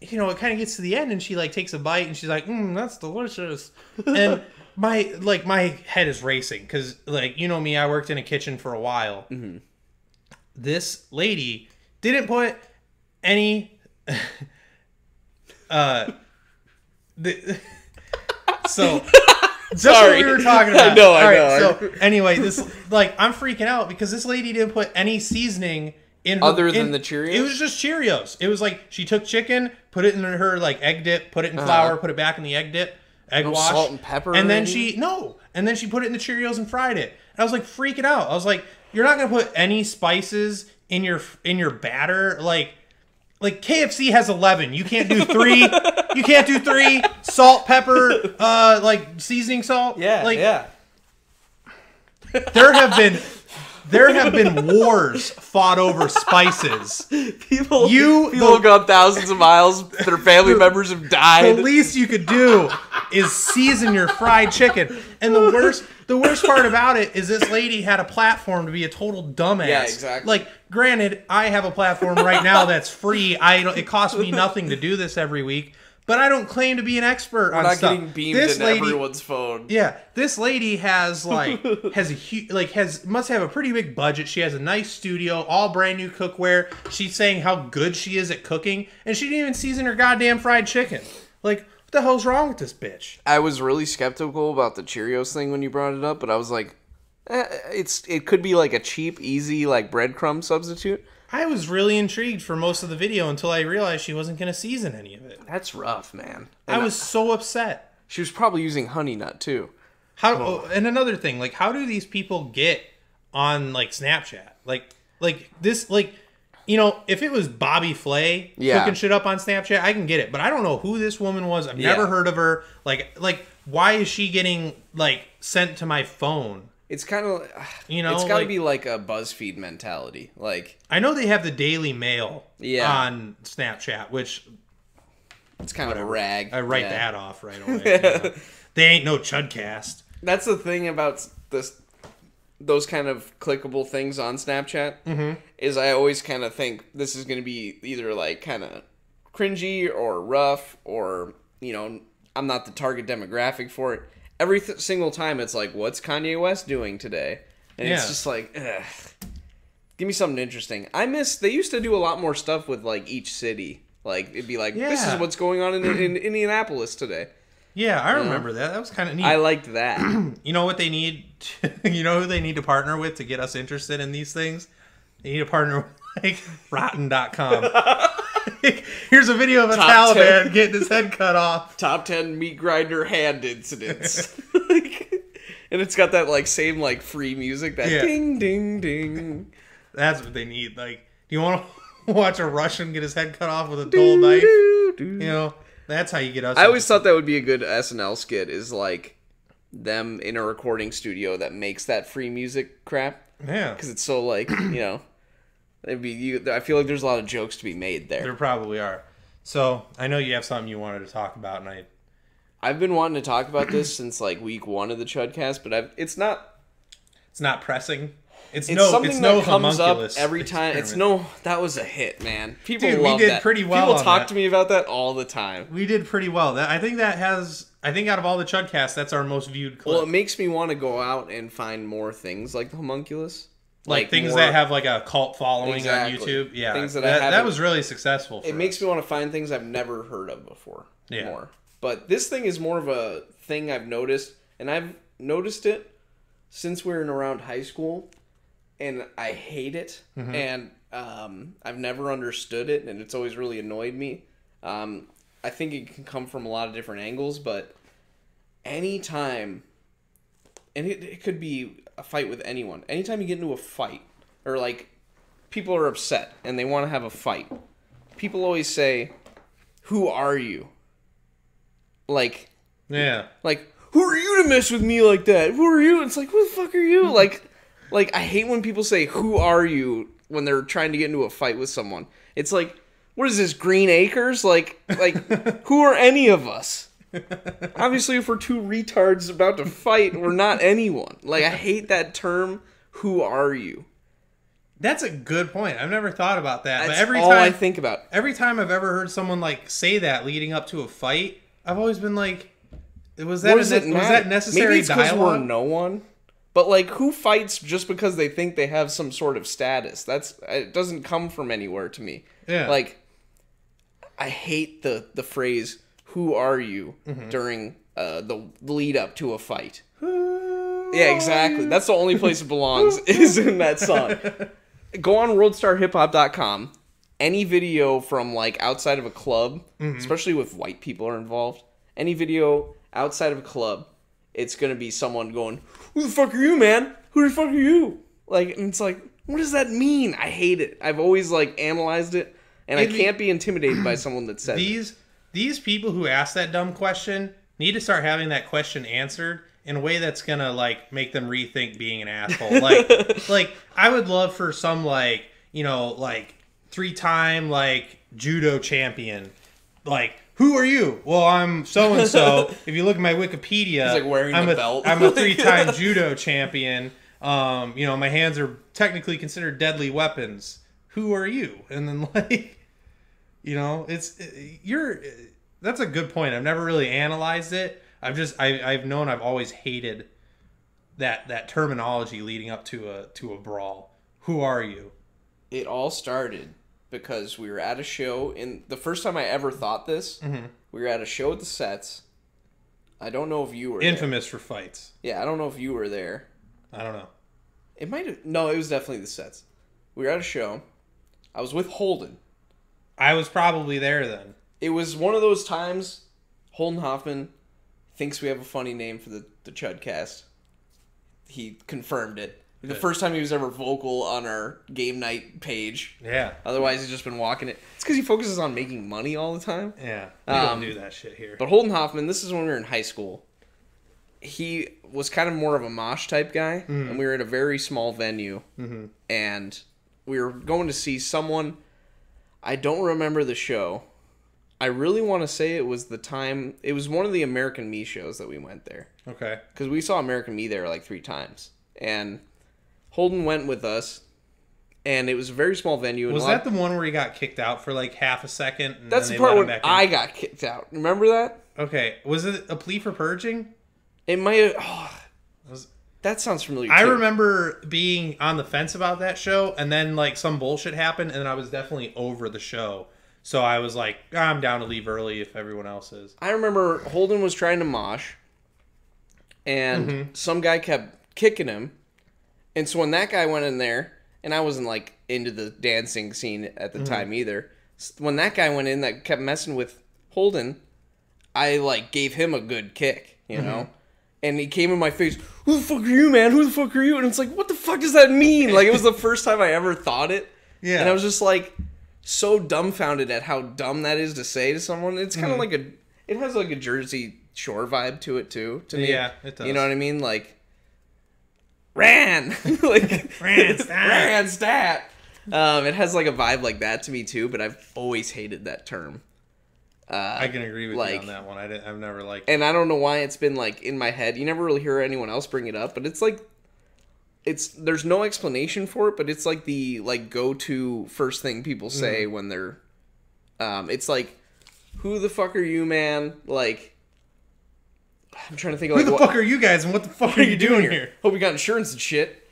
it kind of gets to the end, and she like takes a bite, and she's like, "That's delicious." And my head is racing because like me, I worked in a kitchen for a while. Mm-hmm. This lady didn't put any. So. Just what we were talking about. I know. So anyway, this I'm freaking out because this lady didn't put any seasoning in her, other than the Cheerios. It was just Cheerios. It was like she took chicken, put it in her like egg dip, put it in flour, put it back in the egg dip, wash, salt and pepper, and then she put it in the Cheerios and fried it. And I was like freaking out. I was like, you're not gonna put any spices in your batter, like KFC has 11. You can't do 3. You can't do 3. Salt, pepper, seasoning salt. Yeah, There have been wars fought over spices. People have gone thousands of miles. Their family members have died. The least you could do is season your fried chicken. And the worst part about it is this lady had a platform to be a total dumbass. Yeah, exactly. Like, granted, I have a platform right now that's free. It costs me nothing to do this every week. But I don't claim to be an expert on stuff. We're not getting beamed in everyone's phone. Yeah, this lady has must have a pretty big budget. She has a nice studio, all brand new cookware. She's saying how good she is at cooking, and she didn't even season her goddamn fried chicken. Like, what the hell's wrong with this bitch? I was really skeptical about the Cheerios thing when you brought it up, but I was like, it could be like a cheap, easy like breadcrumb substitute. I was really intrigued for most of the video until I realized she wasn't going to season any of it. That's rough, man. I was so upset. She was probably using honey nut too. And another thing, like, how do these people get on like Snapchat? Like this, if it was Bobby Flay cooking shit up on Snapchat, I can get it. But I don't know who this woman was. I've never heard of her. Like, why is she getting like sent to my phone? It's kind of, it's got to be like a BuzzFeed mentality. Like, I know they have the Daily Mail on Snapchat, which It's kind of a rag. I write that off right away. They ain't no Chudcast. That's the thing about those kind of clickable things on Snapchat, is I always kind of think this is going to be either like kind of cringy or rough, or, you know, I'm not the target demographic for it. Every single time it's like, what's Kanye West doing today? And it's just like, ugh. Give me something interesting. They used to do a lot more stuff with like each city. Like, it'd be like, this is what's going on in Indianapolis today. Yeah, I remember that. That was kind of neat. I liked that. You know what they need? You know who they need to partner with to get us interested in these things? They need to partner with, like, Rotten.com. Here's a video of a Taliban getting his head cut off. Top 10 meat grinder hand incidents. And it's got that, like, same, like, free music. That ding, ding, ding. That's what they need. Like, do you want to watch a Russian get his head cut off with a dull knife? You know, that's how you get us. I always thought that would be a good SNL skit, is, like, them in a recording studio that makes that free music crap. Yeah. Because it's so, like, you know, I feel like there's a lot of jokes to be made there. There probably are. So, I know you have something you wanted to talk about, and I've been wanting to talk about this since, like, week 1 of the Chudcast, but it's not pressing. It's something no that comes up homunculus every time. That was a hit, man. People Dude, love we did that. pretty well. People talk to me about that all the time. We did pretty well. I think out of all the Chudcasts, that's our most viewed clip. Well, it makes me want to go out and find more things like the homunculus. Like things that have like a cult following on YouTube. Yeah, things that was really successful. It makes me want to find things I've never heard of before. Yeah. More. But this thing is more of a thing I've noticed, and I've noticed it since we were in around high school, and I hate it, and I've never understood it, and it's always really annoyed me. I think it can come from a lot of different angles, but anytime, and it could be a fight with anyone, anytime you get into a fight, or like people are upset and they want to have a fight, people always say, "Who are you?" Like, who are you to mess with me like that? Who are you? It's like, who the fuck are you? Like I hate when people say, "Who are you?" when they're trying to get into a fight with someone. It's like, what is this, Green Acres? Like, who are any of us? Obviously, if we're two retards about to fight, we're not anyone. Like, I hate that term, "who are you?" That's a good point. I've never thought about that. That's but every all time I think about. Every time I've ever heard someone like say that leading up to a fight, I've always been like, was that necessary Maybe it's because dialogue? we're no one. But, like, who fights just because they think they have some sort of status? It doesn't come from anywhere to me. Yeah. Like, I hate the phrase, "who are you?" during the lead up to a fight. Yeah, exactly. That's the only place it belongs, is in that song. Go on worldstarhiphop.com. Any video from, like, outside of a club, especially if white people are involved, any video outside of a club, it's going to be someone going, "Who the fuck are you, man? Who the fuck are you?" Like, and it's like, what does that mean? I hate it. I've always, like, analyzed it, and I can't be intimidated by someone that says these people who ask that dumb question need to start having that question answered in a way that's going to, like, make them rethink being an asshole. Like, I would love for some, like, you know, like, 3-time, like, judo champion, like, "Who are you?" "Well, I'm so-and-so. If you look at my Wikipedia, he's like wearing I'm the belt. I'm a 3-time judo champion. You know, my hands are technically considered deadly weapons. Who are you?" And then, like, you know, that's a good point. I've never really analyzed it. I've known I've always hated that terminology leading up to a brawl. Who are you? It all started because we were at a show, and the first time I ever thought this, we were at a show at the Sets. I don't know if you were Infamous for fights. Yeah, I don't know if you were there. I don't know. It might have... No, it was definitely the Sets. We were at a show. I was with Holden. I was probably there then. It was one of those times Holden Hoffman thinks we have a funny name for the Chudcast. He confirmed it. The first time he was ever vocal on our game night page. Yeah. Otherwise, he's just been walking it. It's because he focuses on making money all the time. Yeah. We don't do that shit here. But Holden Hoffman, this is when we were in high school. He was kind of more of a mosh type guy. And we were at a very small venue. And we were going to see someone. I don't remember the show. I really want to say it was the time. It was one of the American Me shows that we went there. Okay. Because we saw American Me there like 3 times, and Holden went with us. And it was a very small venue. Was that the one where he got kicked out for like half a second? And that's then the part where I got kicked out. Remember that? Okay. Was it a plea for purging? It might have... that sounds familiar, I too. remember being on the fence about that show, and then like some bullshit happened, and I was definitely over the show. So I was like, I'm down to leave early if everyone else is. I remember Holden was trying to mosh, and some guy kept kicking him. And so when that guy went in there... And I wasn't, like, into the dancing scene at the time either. When that guy went in that kept messing with Holden, I, like, gave him a good kick, you know? And he came in my face, who the fuck are you, man? Who the fuck are you? And it's like, what the fuck does that mean? Like, it was the first time I ever thought it. Yeah. And I was just, like, so dumbfounded at how dumb that is to say to someone. It's kind of like it has, like, a Jersey Shore vibe to it, too, to me. Yeah, it does. You know what I mean? Like... Ran! Like, ran stat! It has like a vibe like that to me too, but I've always hated that term. I can agree with you on that one. I've never liked it. And I don't know why it's been like in my head. You never really hear anyone else bring it up, but it's like there's no explanation for it, but it's like the like go-to first thing people say when they're it's like, who the fuck are you, man? Like, I'm trying to think of like, who the fuck are you guys and what the fuck are you doing here? Hope you got insurance and shit.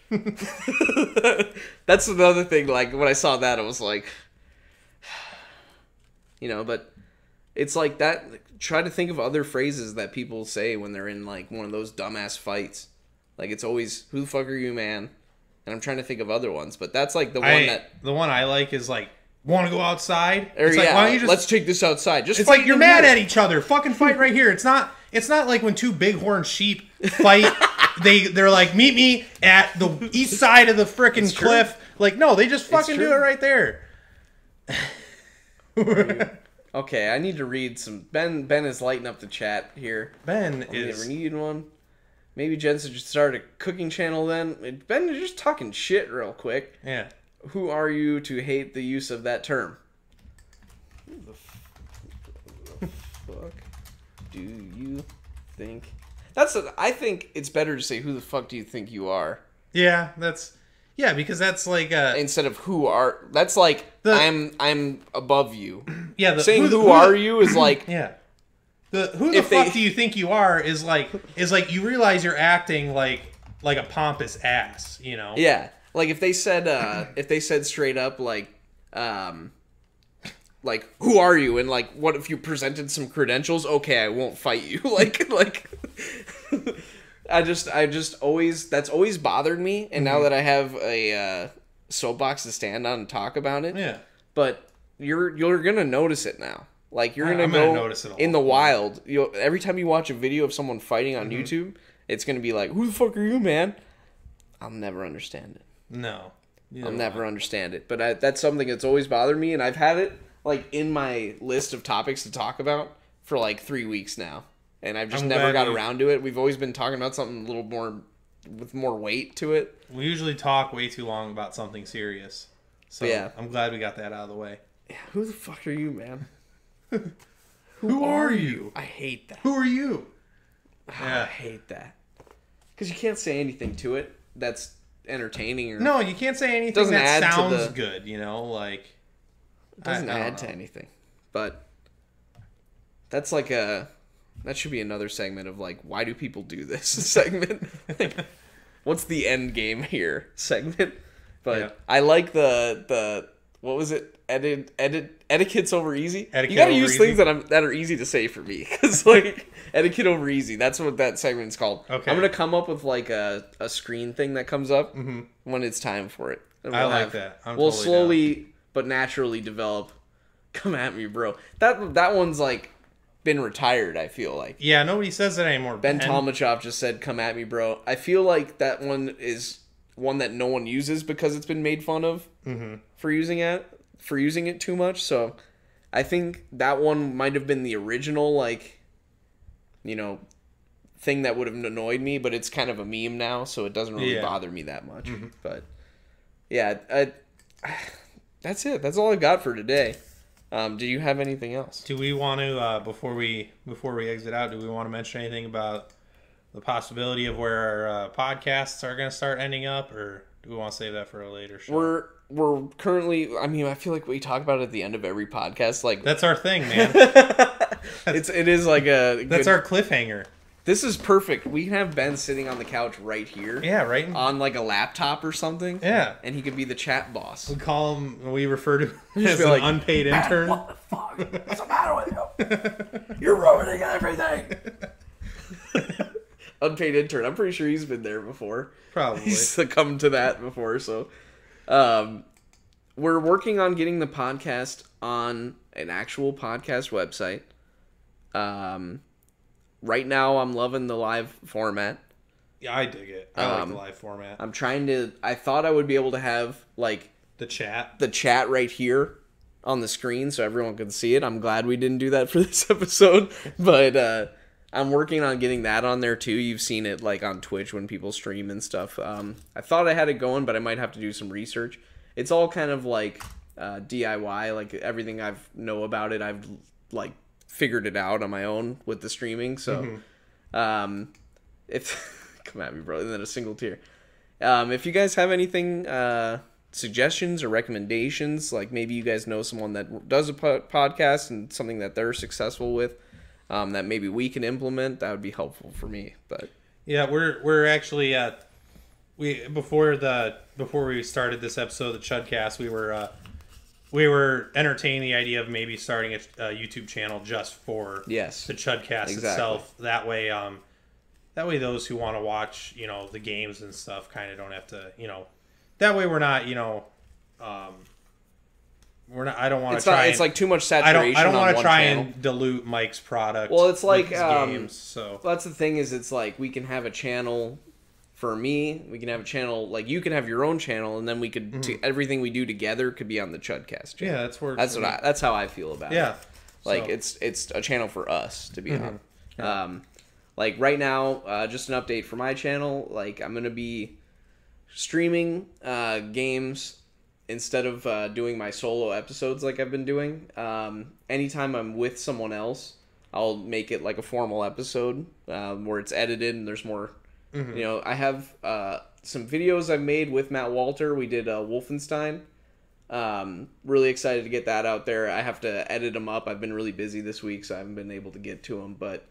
That's another thing. Like, when I saw that, I was like, you know, but it's like that. Try to think of other phrases that people say when they're in like one of those dumbass fights. Like, it's always, who the fuck are you, man? And I'm trying to think of other ones, but that's like the one I like is like, want to go outside? Or, it's like, why don't you just, let's take this outside. Just it's like you're mad at each other. Fucking fight right here. It's not like when 2 bighorn sheep fight. they're like, meet me at the east side of the frickin' cliff. Like, no, they just fucking do it right there. Okay, I need to read some. Ben is lighting up the chat here. Ben is. Never need one. Maybe Jensen should start a cooking channel then. Ben is just talking shit real quick. Yeah. Who are you to hate the use of that term? Who the fuck do you think? I think it's better to say, who the fuck do you think you are? Yeah, because that's like instead of that's like I'm above you. Yeah, saying who are you is like yeah. Who the fuck do you think you are is like you realize you're acting like a pompous ass, you know? Yeah. Like if they said straight up like who are you, and like what if you presented some credentials? Okay, I won't fight you. like I just always that's always bothered me, and now that I have a soapbox to stand on and talk about it. Yeah. But you're gonna notice it now. Like you're gonna notice it in the wild. Every time you watch a video of someone fighting on YouTube, it's gonna be like, who the fuck are you, man? I'll never understand it. No. I'll never understand it. But that's something that's always bothered me, and I've had it like in my list of topics to talk about for like 3 weeks now. And I've just never got around to it. We've always been talking about something a little more with more weight to it. We usually talk way too long about something serious. So yeah. I'm glad we got that out of the way. Yeah, who the fuck are you, man? Who are you? I hate that. Who are you? Yeah. I hate that. Because you can't say anything to it that's entertaining. No, you can't say anything that sounds good, you know? Like, it doesn't add to anything. But that's like that should be another segment of like, why do people do this segment? Like, what's the end game here segment? But yeah. I like the what was it? Etiquette's over easy. You gotta use things that are easy to say for me, because like etiquette over easy. That's what that segment's called. Okay. I'm gonna come up with like a screen thing that comes up when it's time for it. I like that. We'll slowly but naturally develop. Come at me, bro. That one's like been retired. I feel like. Yeah, nobody says that anymore. Ben Talmachov just said, "Come at me, bro." I feel like that one is one that no one uses because it's been made fun of for using it too much. So I think that one might have been the original, like, you know, thing that would have annoyed me, but it's kind of a meme now, so it doesn't really bother me that much. But yeah, that's it. That's all I got for today. Do you have anything else? Do we want to before we exit out? Do we want to mention anything about the possibility of where our podcasts are going to start ending up, or do we want to save that for a later show? We're currently. I mean, I feel like we talk about it at the end of every podcast. Like that's our thing, man. it is like a. That's our cliffhanger. This is perfect. We can have Ben sitting on the couch right here. Yeah, right. On like a laptop or something. Yeah. And he could be the chat boss. We call him. We refer to him as an like, unpaid intern. What the fuck? What's the matter with you? You're ruining everything. Unpaid intern. I'm pretty sure he's been there before. Probably. He's succumbed to that before. So, we're working on getting the podcast on an actual podcast website. Right now, I'm loving the live format. Yeah, I dig it. I like the live format. I'm trying to... I thought I would be able to have, like... The chat right here on the screen so everyone could see it. I'm glad we didn't do that for this episode. But I'm working on getting that on there, too. You've seen it, like, on Twitch when people stream and stuff. I thought I had it going, but I might have to do some research. It's all kind of, like, DIY. Like, everything I know about it, I've, like... figured it out on my own with the streaming, so if come at me, bro, and then a single tear. If you guys have anything suggestions or recommendations, like maybe you guys know someone that does a podcast and something that they're successful with, that maybe we can implement, that would be helpful for me. But yeah, we're actually before we started this episode of the Chudcast, we were entertaining the idea of maybe starting a YouTube channel just for the Chudcast itself. That way, those who want to watch, the games and stuff kind of don't have to, that way we're not, we're not. I don't want to try. It's like too much saturation. I don't want to try and dilute Mike's product. Well, it's like games. So that's the thing is, it's like we can have a channel. For me, we can have a channel, like you can have your own channel, and then we could everything we do together could be on the Chudcast channel. Yeah, that's how I feel about it. Yeah, like it's a channel for us to be on. Yeah. Like right now, just an update for my channel. Like I'm gonna be streaming games instead of doing my solo episodes like I've been doing. Anytime I'm with someone else, I'll make it like a formal episode where it's edited and there's more. I have some videos I've made with Matt Walter. We did Wolfenstein. Really excited to get that out there. I have to edit them up. I've been really busy this week, so I haven't been able to get to them. But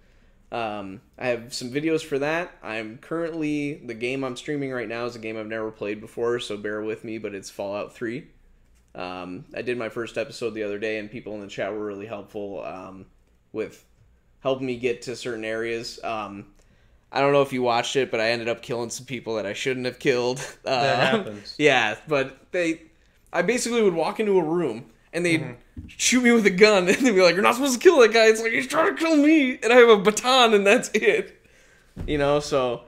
I have some videos for that. The game I'm streaming right now is a game I've never played before, so bear with me, but it's Fallout 3. I did my first episode the other day, and people in the chat were really helpful with helping me get to certain areas. I don't know if you watched it, but I ended up killing some people that I shouldn't have killed. That happens. Yeah, but I basically would walk into a room and they'd shoot me with a gun and they'd be like, "You're not supposed to kill that guy." It's like, he's trying to kill me, and I have a baton, and that's it. So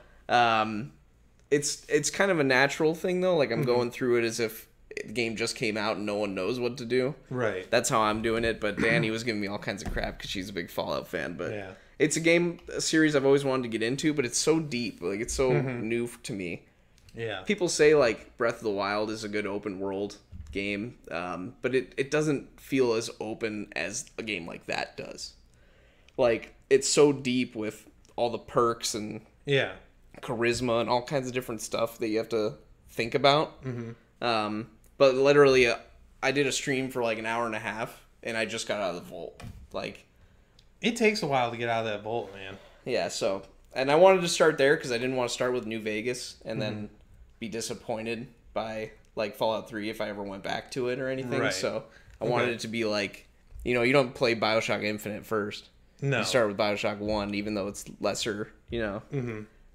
it's kind of a natural thing though. Like I'm going through it as if the game just came out and no one knows what to do. Right. That's how I'm doing it. But Danny was giving me all kinds of crap because she's a big Fallout fan. But yeah. It's a series I've always wanted to get into, but it's so deep. Like, it's so new to me. Yeah. People say, like, Breath of the Wild is a good open world game, but it doesn't feel as open as a game like that does. Like, it's so deep with all the perks and charisma and all kinds of different stuff that you have to think about. But literally, I did a stream for, like, an hour and a half, and I just got out of the vault. Like... It takes a while to get out of that vault, man. Yeah, so... And I wanted to start there because I didn't want to start with New Vegas and then be disappointed by, like, Fallout 3 if I ever went back to it or anything. Right. So I wanted it to be like... you don't play Bioshock Infinite first. No. You start with Bioshock 1, even though it's lesser,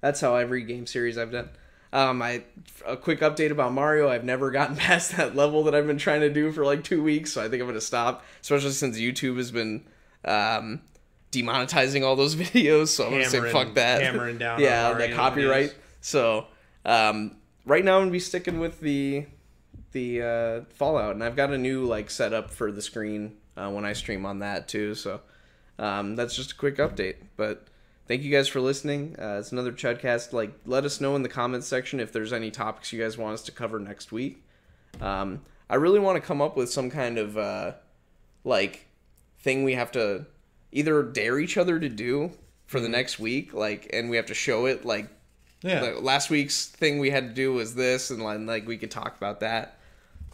That's how every game series I've done. A quick update about Mario. I've never gotten past that level that I've been trying to do for, like, 2 weeks, so I think I'm going to stop. Especially since YouTube has been... demonetizing all those videos, so I'm gonna say fuck that. Hammering down on the copyright. Videos. So right now I'm gonna be sticking with the Fallout, and I've got a new setup for the screen when I stream on that too. So that's just a quick update. But thank you guys for listening. It's another Chudcast. Let us know in the comments section if there's any topics you guys want us to cover next week. I really want to come up with some kind of like thing we have to either dare each other to do for the next week, like, and we have to show it, like, last week's thing we had to do was this, and like we could talk about that.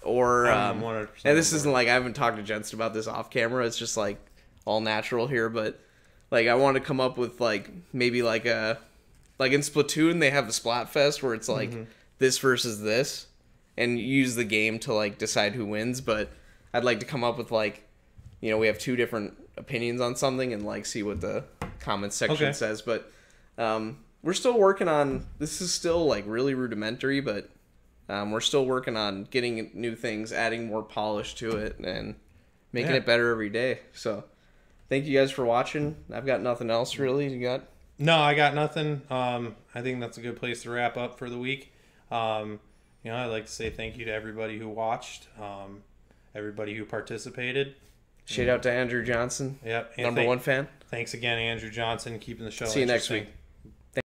Or and this isn't like I haven't talked to Jensen about this off camera. It's just like all natural here, but like I want to come up with like maybe like a like in Splatoon they have the Splatfest where it's like this versus this, and use the game to like decide who wins. But I'd like to come up with like, you know, we have two different opinions on something and like see what the comments section says. But we're still working on this. Is still like really rudimentary, but we're still working on getting new things, adding more polish to it, and making it better every day. So thank you guys for watching. I've got nothing else really. You got? No, I got nothing. I think that's a good place to wrap up for the week. You know, I'd like to say thank you to everybody who watched, everybody who participated. Shout out to Andrew Johnson. Yep. Number one fan. Thanks again, Andrew Johnson, keeping the show See you next week.